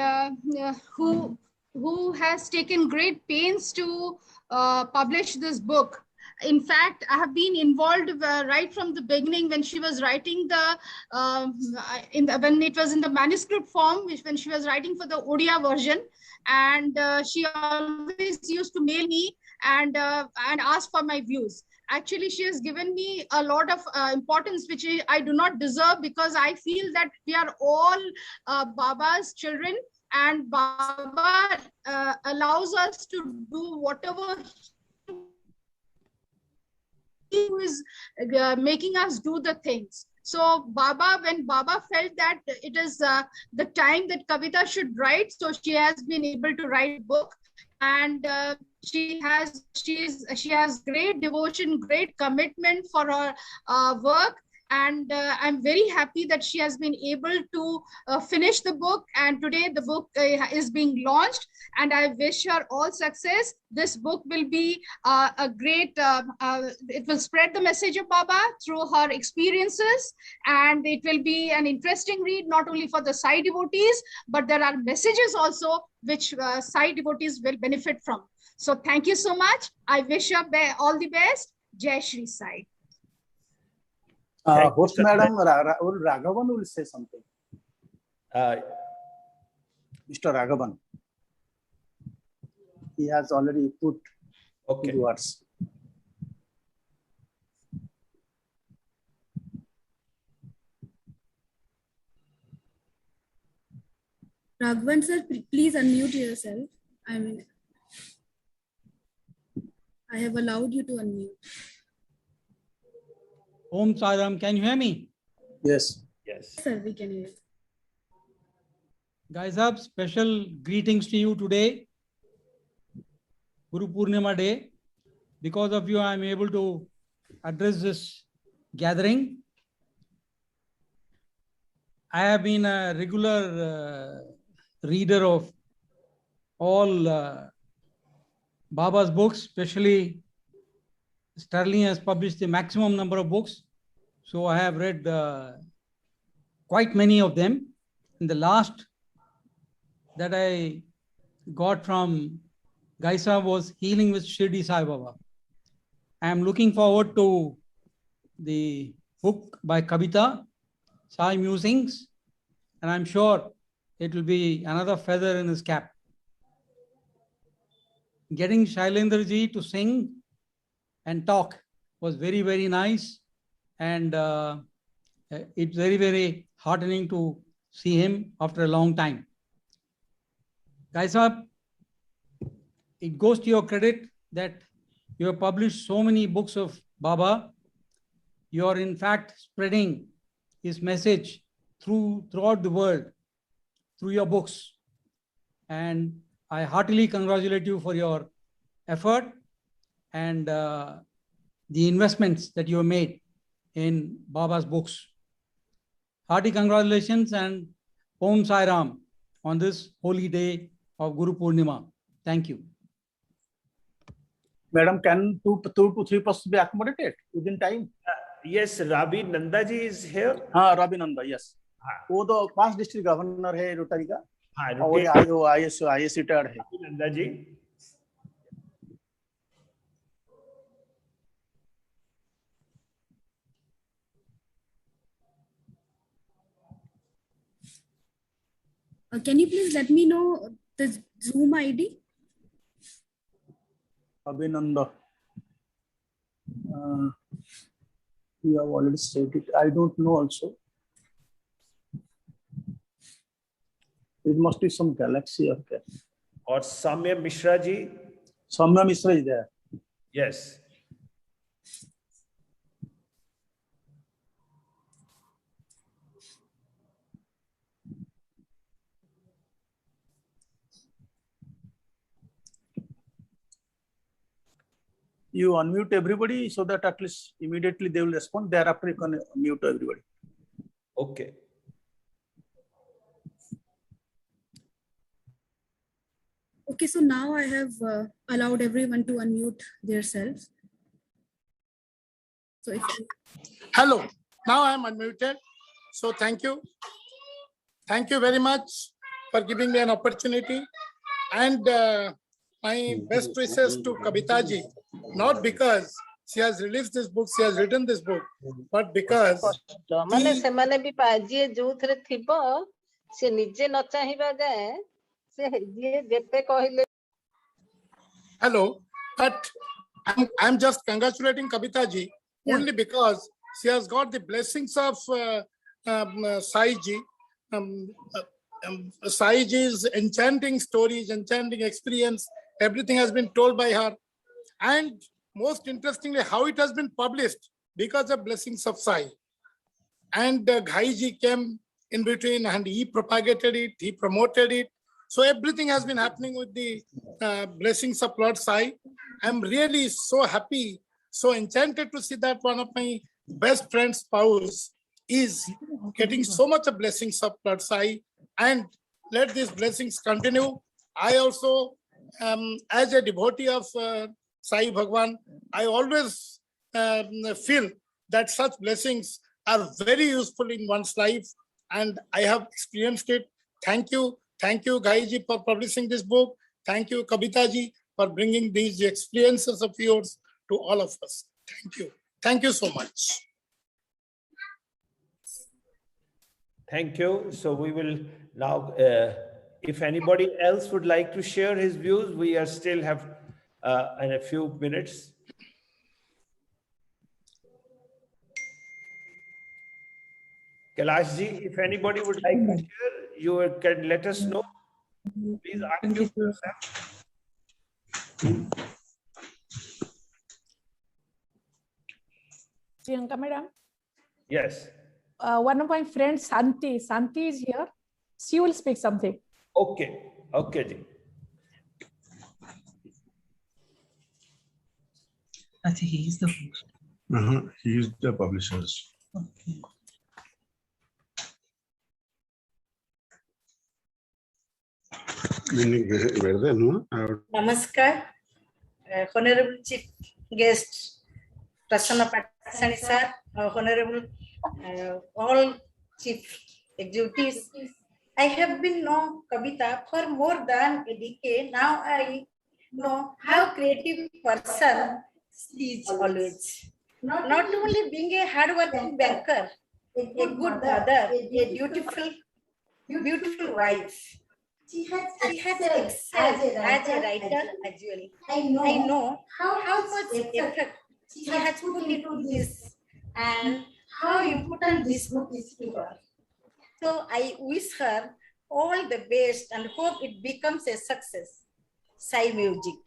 who has taken great pains to publish this book. In fact, I have been involved right from the beginning when she was writing when it was in the manuscript form, when she was writing for the Odia version, and she always used to mail me and ask for my views. Actually, she has given me a lot of importance, which I do not deserve, because I feel that we are all Baba's children, and Baba allows us to do whatever who is making us do the things. So Baba, when Baba felt that it is the time that Kavita should write, so she has been able to write a book, and she has great devotion, great commitment for her work. And I'm very happy that she has been able to finish the book, and today the book is being launched, and I wish her all success. This book will be a great, it will spread the message of Baba through her experiences, and it will be an interesting read, not only for the Sai devotees, but there are messages also which Sai devotees will benefit from. So thank you so much. I wish her all the best. Jai Shri Sai. Host Madam Raghavan will say something. Mr. Raghavan. He has already put words. Raghavan sir, please unmute yourself. I have allowed you to unmute. Om Saram, can you hear me? Yes. Yes. Sir, we can hear. Guys, up special greetings to you today, Guru Purnima Day. Because of you, I am able to address this gathering. I have been a regular reader of all Baba's books, especially Sterling has published the maximum number of books. So I have read quite many of them. In the last that I got from Gaisa was Healing with Shirdi Sai Baba. I am looking forward to the book by Kavita, Sai Musings, and I'm sure it will be another feather in his cap. Getting Shailendraji to sing and talk was very, very nice. And it's very, very heartening to see him after a long time. Guys, it goes to your credit that you have published so many books of Baba. You are in fact spreading his message throughout the world through your books. And I heartily congratulate you for your effort and the investments that you have made in Baba's books. Hearty congratulations and Om Sai Ram on this holy day of Guru Purnima. Thank you. Madam, can 2 to 3% be accommodated within time? Yes, Rabi Nanda ji is here. Rabi Nanda, yes. वो तो 5 district governor है rotary का, और IAS retired है. Nanda ji. Can you please let me know the Zoom ID? Abhinanda. You have already said it. I don't know also. It must be some galaxy up there. Or Samya Mishra ji. Samya Mishra is there. Yes. You unmute everybody so that at least immediately they will respond. Thereafter, you can mute everybody. Okay. Okay, so now I have allowed everyone to unmute themselves. So if Hello, now I am unmuted. So thank you. Thank you very much for giving me an opportunity. And my best wishes to Kavita ji, not because she has released this book, she has written this book, but because hello, but I'm just congratulating Kavita ji only because she has got the blessings of Sai ji. Sai ji's enchanting stories, enchanting experience, everything has been told by her. And most interestingly, how it has been published because of blessings of Sai. And Ghai ji came in between and he propagated it, he promoted it. So everything has been happening with the blessings of Lord Sai. I'm really so happy, so enchanted to see that one of my best friends' spouse is getting so much of blessings of Lord Sai, and let these blessings continue. I also, as a devotee of Sai Bhagwan, I always feel that such blessings are very useful in one's life, and I have experienced it. Thank you, Ghai ji, for publishing this book. Thank you, Kabita ji, for bringing these experiences of yours to all of us. Thank you so much. Thank you. So we will now, if anybody else would like to share his views, we are still have in a few minutes. Kailash ji, if anybody would like to share, you can let us know. Please unmute yourself. Priyanka madam. Yes. One of my friends, Santi is here. She will speak something. Okay. Okay, ji. I think he is the host. He is the publishers. Okay. Namaskar, Honorable Chief Guest Prasanna Patsani sir, Honorable all Chief Executives. I have been known Kabita for more than a decade. Now I know how creative person she is always. Not only being a hardworking banker, a good mother, a beautiful wife. She has excelled as a writer as well. I know how much effort she has put into this and how important this book is to her. So I wish her all the best and hope it becomes a success. Sai Music.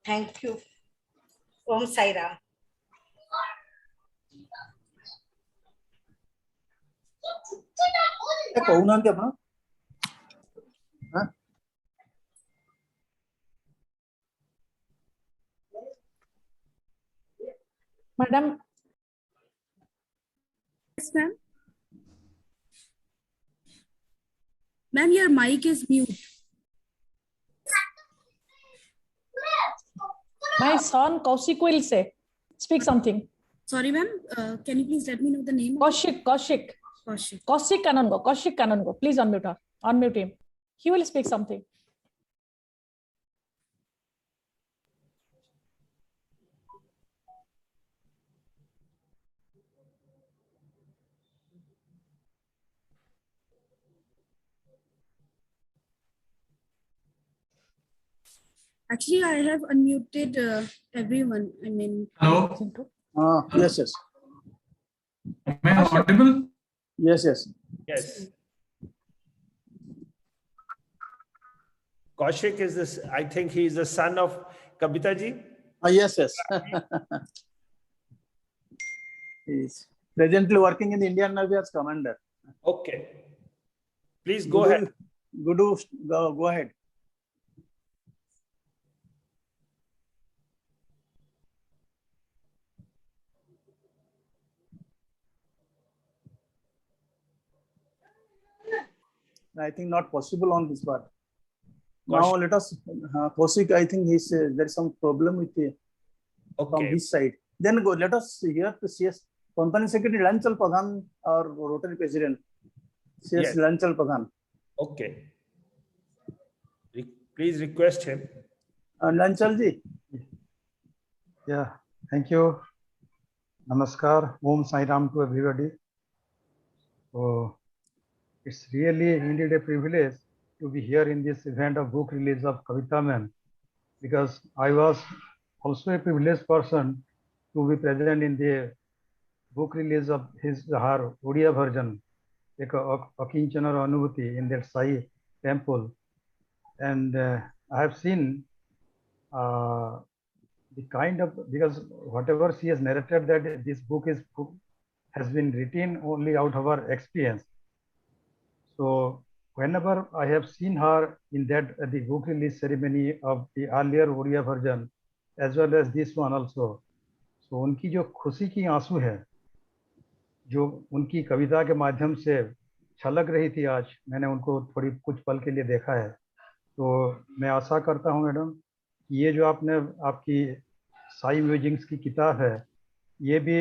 Thank you. Om Sai Ram. Madam. Yes, ma'am. Ma'am, your mic is mute. My son Kaushik will say, speak something. Sorry, ma'am. Can you please let me know the name? Kaushik Kanongo. Please unmute her. Unmute him. He will speak something. Actually, I have unmuted everyone. I mean, hello. Yes. Am I audible? Yes. Yes. Kaushik is this, I think he is the son of Kabita ji. Yes. He is presently working in the Indian Navy as commander. Okay. Please go ahead. Gudu, go ahead. I think not possible on this part. Now let us, Kaushik, I think there's some problem with from his side. Then go. Let us hear the CS Company Secretary Lanchal Pradhan or Rotary President CS Lanchal Pradhan. Okay. Please request him. Lanchal ji. Yeah. Thank you. Namaskar. Om Sai Ram to everybody. So it's really indeed a privilege to be here in this event of book release of Kavita ma'am, because I was also a privileged person to be present in the book release of her Odia version, Akinchana Anubhuti, in that Sai temple. And I have seen the the kind of, because whatever she has narrated that this book has been written only out of her experience. So whenever I have seen her in that the book release ceremony of the earlier Oriya version as well as this one also, so उनकी जो खुशी की आंसू है जो उनकी कविता के माध्यम से छलक रही थी, आज मैंने उनको थोड़ी कुछ पल के लिए देखा है, तो मैं आशा करता हूं मैडम ये जो आपकी साई म्यूजिक्स की किताब है, ये भी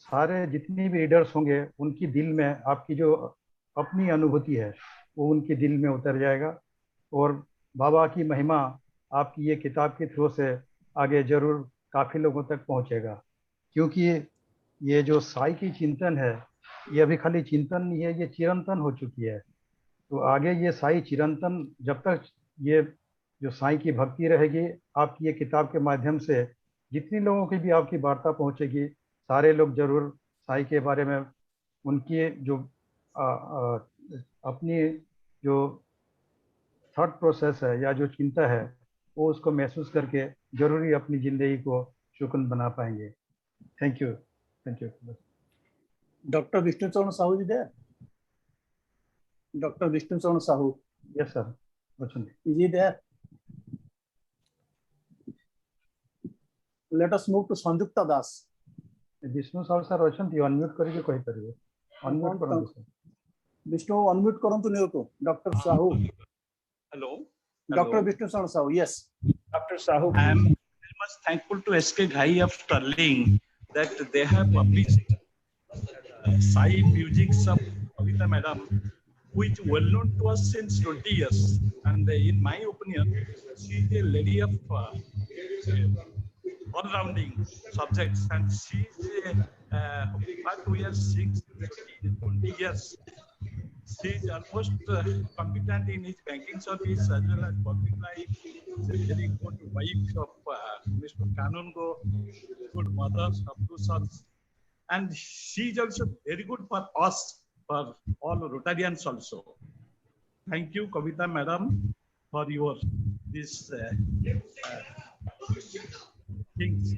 सारे जितनी भी रीडर्स होंगे उनकी दिल में आपकी जो अपनी अनुभूति है वो उनके दिल में उतर जाएगा और बाबा की महिमा आपकी ये किताब के थ्रू से आगे जरूर काफ़ी लोगों तक पहुंचेगा, क्योंकि ये जो साई की चिंतन है ये अभी खाली चिंतन नहीं है, ये चिरंतन हो चुकी है। तो आगे ये साई चिरंतन, जब तक ये जो साई की भक्ति रहेगी, आपकी ये किताब के माध्यम से जितनी लोगों की भी आपकी वार्ता पहुंचेगी, सारे लोग जरूर साई के बारे में उनकी जो अपनी जो थॉट प्रोसेस है या जो चिंता है वो उसको महसूस करके जरूरी अपनी जिंदगी को सुकून बना पाएंगे। Thank you, thank you. Doctor Vishnu चरण साहू जी there? डॉक्टर विष्णु चरण Sahu? Yes sir, is he there? Let us move to Sanjukta Das. Vishnu Sahu sir अछंती, अनम्यूट करके कहि परिबे, अनम्यूट करंतु सर। विष्णु अनम्यूट करंतु नहीं तो doctor Sahu. Hello. Dr. Vishnu Saran Sahu, yes. Dr. Sahu, I am very much thankful to SK Ghai of Sterling that they have published Sai Musics of Kavita Madam, which well known to us since 20 years. And in my opinion, she is a lady of all-rounding subjects, and she is what we are seeing 20 years. She is almost competent in his banking service as well as public life. She is a very good wife of Mr. Kanungo, good mother of two sons. And she is also very good for us, for all Rotarians also. Thank you, Kavita Madam, for your this things.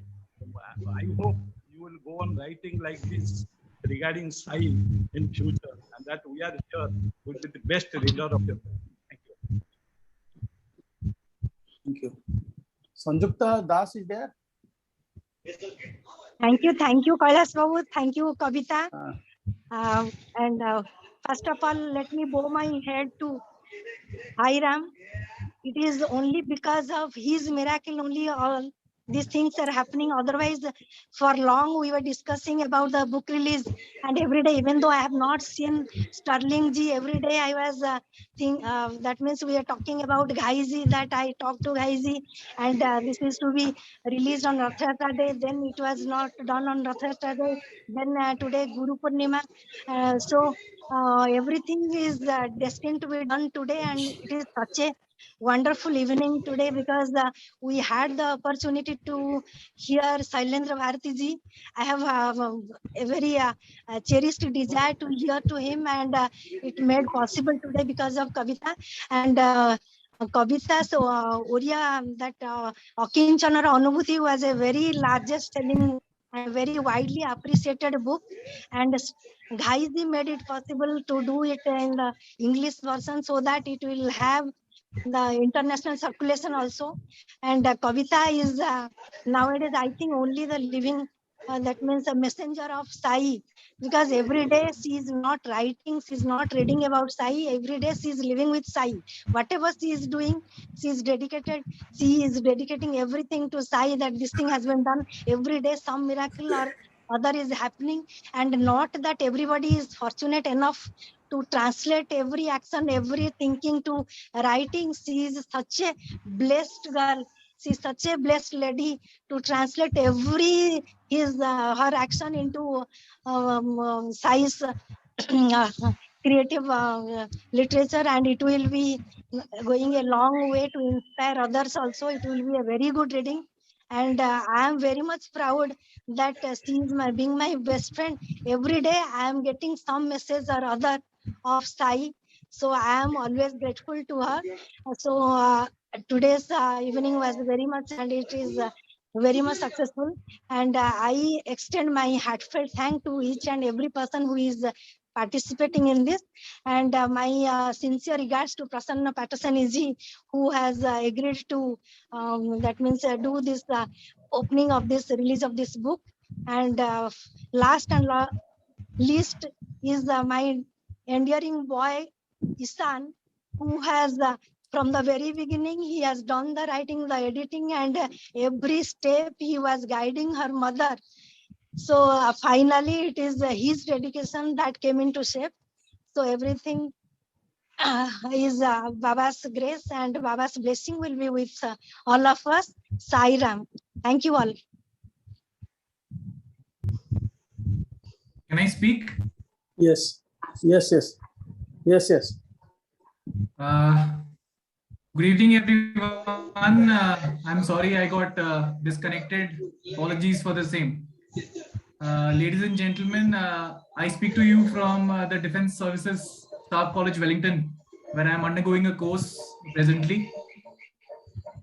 I hope you will go on writing like this regarding Sai in future, and that we are here will be the best reader of your book. Thank you. Thank you. Sanjukta Das is there? Thank you, Kailas Babu. Thank you, Kavita. First of all, let me bow my head to Sai Ram. It is only because of his miracle only all these things are happening. Otherwise, for long we were discussing about the book release, and every day, even though I have not seen Sterling ji, every day I was that means we are talking about Ghai ji, that I talked to Ghai ji, and this is to be released on Rath Yatra day. Then it was not done on Rath Yatra day. Then today Guru Purnima. So everything is destined to be done today, and it is such a wonderful evening today because we had the opportunity to hear Sailendra Bharati ji. I have a very cherished desire to hear to him, and it made possible today because of Kavita. And Kavita, so Oriya, that Akinchana Anubhuti was a very largest selling and very widely appreciated book, and Ghai ji made it possible to do it in the English version so that it will have the international circulation also. And Kavita is nowadays, I think, only the living, that means a messenger of Sai, because every day she is not writing, she is not reading about Sai, every day she is living with Sai. Whatever she is doing, she is dedicated, she is dedicating everything to Sai, that this thing has been done. Every day some miracle or other is happening, and not that everybody is fortunate enough to translate every action, every thinking to writing. She is such a blessed girl. She is such a blessed lady to translate every her action into Sai's creative literature, and it will be going a long way to inspire others also. It will be a very good reading. And I am very much proud that she is being my best friend. Every day I am getting some message or other of Sai. So I am always grateful to her. So today's evening was very much, and it is very much successful. And I extend my heartfelt thanks to each and every person who is participating in this. And my sincere regards to Prasanna Pattasani, who has agreed to, that means do this opening of this release of this book. And last and least is my endearing boy, Isan, who has from the very beginning, he has done the writing, the editing, and every step he was guiding her mother. So finally, it is his dedication that came into shape. So everything is Baba's grace and Baba's blessing will be with all of us. Sai Ram. Thank you all. Can I speak? Yes. Good evening, everyone. I'm sorry I got disconnected. Apologies for the same. Ladies and gentlemen, I speak to you from the Defence Services Staff College, Wellington, where I'm undergoing a course presently.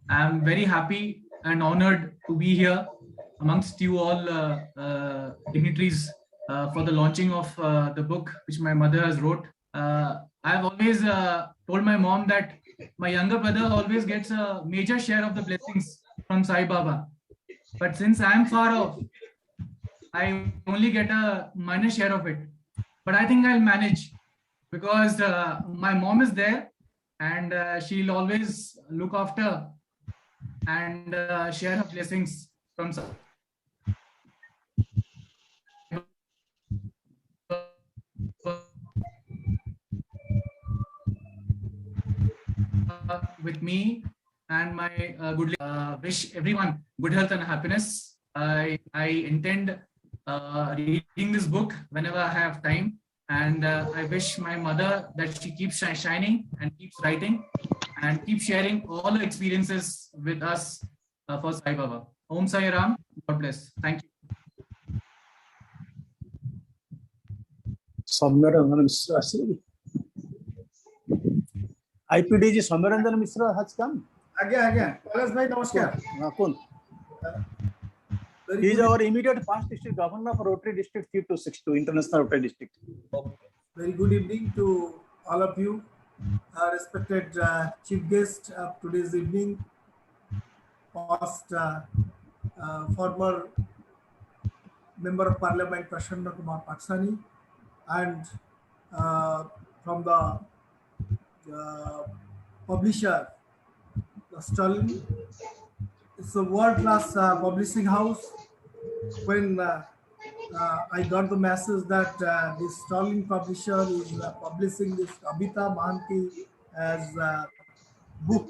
I'm very happy and honored to be here amongst you all dignitaries for the launching of the book which my mother has wrote. I've always told my mom that my younger brother always gets a major share of the blessings from Sai Baba. But since I'm far off, I only get a minor share of it. But I think I'll manage because my mom is there and she'll always look after and share her blessings from Sai. With me and my wish everyone good health and happiness. I intend reading this book whenever I have time, and I wish my mother that she keeps shining and keeps writing and keeps sharing all her experiences with us for Sai Baba. Om Sai Ram. God bless. Thank you. Soumyaranjan Mishra. IPDG Soumyaranjan Mishra has come. Again. Kailash bhai, namaskar. He is our immediate past district governor for Rotary District 362, International Rotary District. Very good evening to all of you, respected chief guest of today's evening, past former member of Parliament Prasanna Kumar Pattasani, and from the publisher, the Sterling. It's a world-class publishing house. When I got the message that this Sterling publisher is publishing this Kabita Mohanty as a book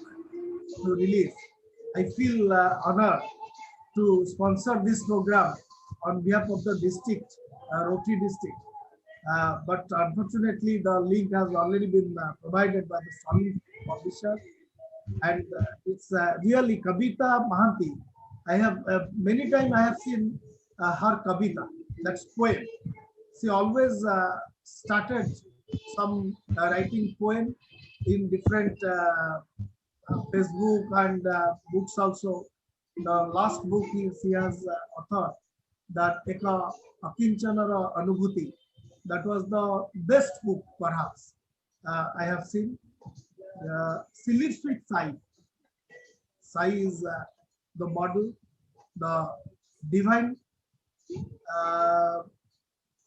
to release, I feel honored to sponsor this program on behalf of the district, Rotary district. But unfortunately, the link has already been provided by the Sterling publisher. And it's really Kabita Mohanty. I have many times I have seen her Kabita, that's poem. She always started some writing poem in different Facebook and books also. The last book she has authored, that Eka Akinchana Anubhuti. That was the best book perhaps I have seen. She lives with Sai. Sai is the model, the divine.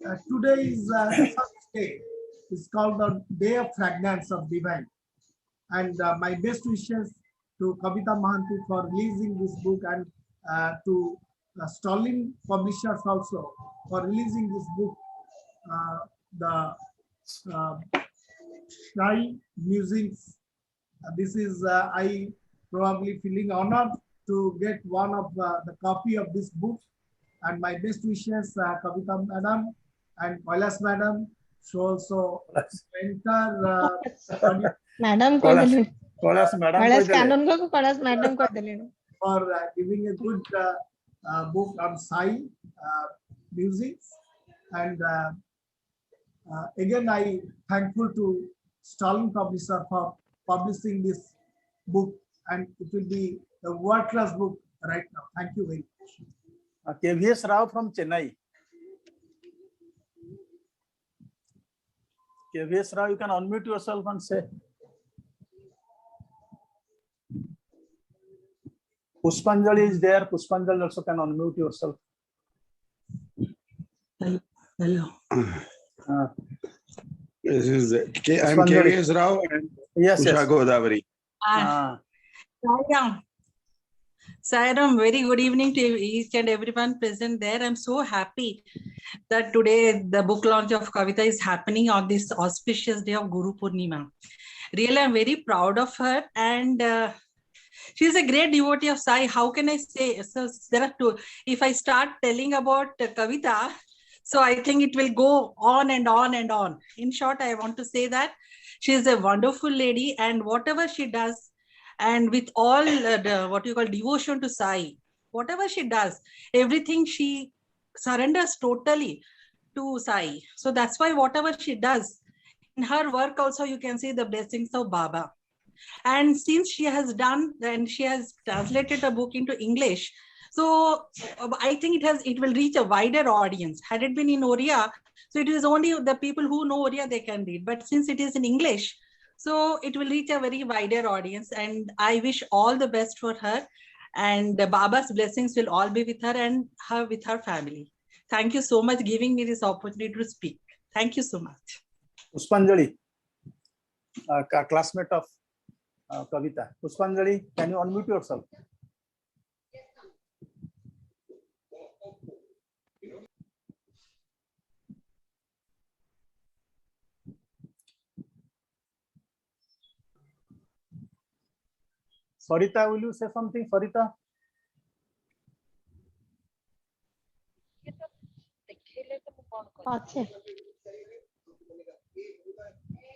Today is such day. It's called the Day of Fragrance of Divine. And my best wishes to Kabita Mohanty for releasing this book, and to Sterling publishers also for releasing this book. The Shy Musings. This is I probably feeling honored to get one of the copy of this book, and my best wishes Kabita Madam and Kailash Madam. So also enter Madam Kailash Madam for giving a good book on Sai Musings. And again, I thankful to Sterling publisher for publishing this book, and it will be a world-class book right now. Thank you very much. KVS Rao from Chennai. KVS Rao, you can unmute yourself and say. Pushpanjali is there. Pushpanjali also can unmute yourself. Hello. This is I'm KVS Rao and yes, Usha yes. Godavari. Sairam, very good evening to each and everyone present there. I'm so happy that today the book launch of Kavita is happening on this auspicious day of Guru Purnima. Really, I'm very proud of her, and she's a great devotee of Sai. How can I say? So there are two. If I start telling about Kavita, so I think it will go on and on and on. In short, I want to say that she is a wonderful lady, and whatever she does, and with all what you call devotion to Sai, whatever she does, everything she surrenders totally to Sai. So that's why whatever she does, in her work also you can see the blessings of Baba. And since she has done and she has translated the book into English, so I think it will reach a wider audience. Had it been in Oriya, so it is only the people who know Oriya they can read. But since it is in English, so it will reach a very wider audience. And I wish all the best for her. And Baba's blessings will all be with her and with her family. Thank you so much giving me this opportunity to speak. Thank you so much. Pushpanjali, classmate of Kavita. Pushpanjali, can you unmute yourself? Sarita, will you say something, Sarita?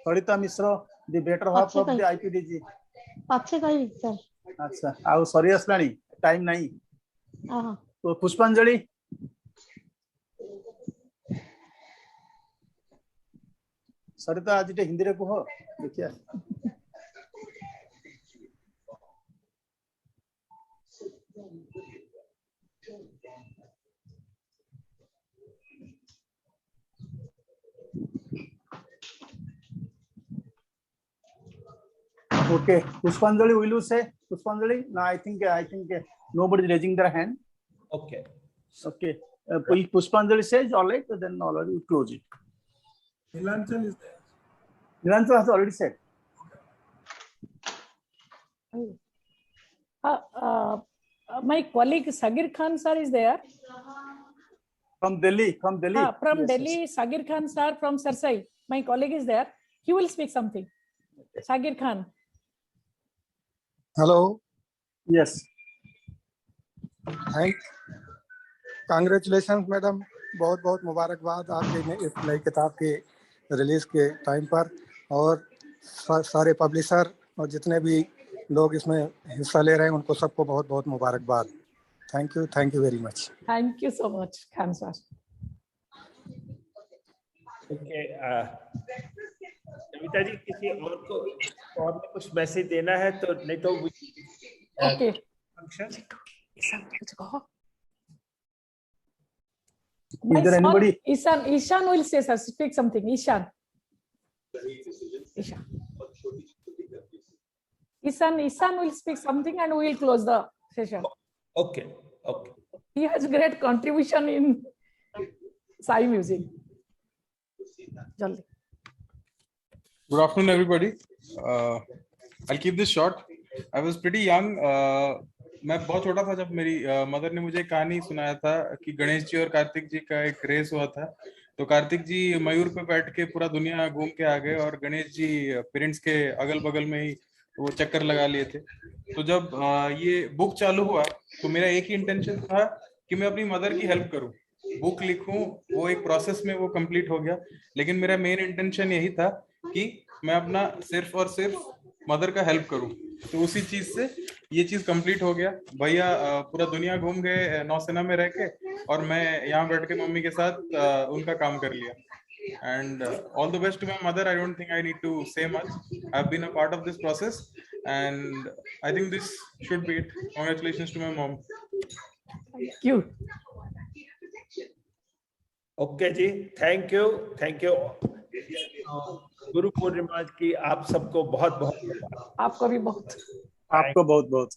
Sarita Misra, the better half of the IPDG. Acha, I serious planning. Time nahi. So Pushpanjali. Sarita आज इटे हिंदी रे को हो देखिए. Okay, Pushpanjali, will you say? Pushpanjali? No, I think nobody is raising their hand. Okay. Okay. Pushpanjali says all right, then already we close it. Nilanchal is there. Nilanchal has already said. My colleague Sagir Khan sir is there. From Delhi. From yes, Delhi, yes. Sagir Khan sir from Sarsai. My colleague is there. He will speak something. Sagir Khan. Hello. Yes. Congratulations, madam. बहुत बहुत मुबारकबाद आपके इस नई किताब के release के time पर और सारे पब्लिशर और जितने भी लोग इसमें हिस्सा ले रहे हैं उनको सबको बहुत बहुत मुबारकबाद. Thank you very much. Thank you so much, Khan sir. Okay. Kavita ji किसी और को और कुछ मैसेज देना है तो नहीं तो okay Is there anybody? Ishan will say sir, speak something. Ishan will speak something and we will close the session. Okay. He has great contribution in Sai music. Jaldi. Good afternoon, everybody. I'll keep this short. I was pretty young. मैं बहुत छोटा था जब मेरी mother ने मुझे कहानी सुनाया था कि गणेश जी और कार्तिक जी का एक रेस हुआ था. तो कार्तिक जी मयूर पे बैठ के पूरा दुनिया घूम के आ गए और गणेश जी पेरेंट्स के अगल बगल में ही वो चक्कर लगा लिए थे. तो जब ये बुक चालू हुआ तो मेरा एक ही इंटेंशन था कि मैं अपनी मदर की हेल्प करूं, बुक लिखूं. वो एक प्रोसेस में वो कंप्लीट हो गया, लेकिन मेरा मेन इंटेंशन यही था कि मैं अपना सिर्फ और सिर्फ मदर का हेल्प करूं. तो उसी चीज से ये चीज कंप्लीट हो गया. भैया पूरा दुनिया घूम गए नौसेना में रह के और मैं यहाँ बैठ के मम्मी के साथ उनका काम कर लिया. And all the best to my mother. I don't think I need to say much. I've been a part of this process and I think this should be it. Congratulations to my mom. Cute. Okay ji, thank you, thank you. Guru Purnima की आप सबको बहुत बहुत आपको भी बहुत, आपको बहुत बहुत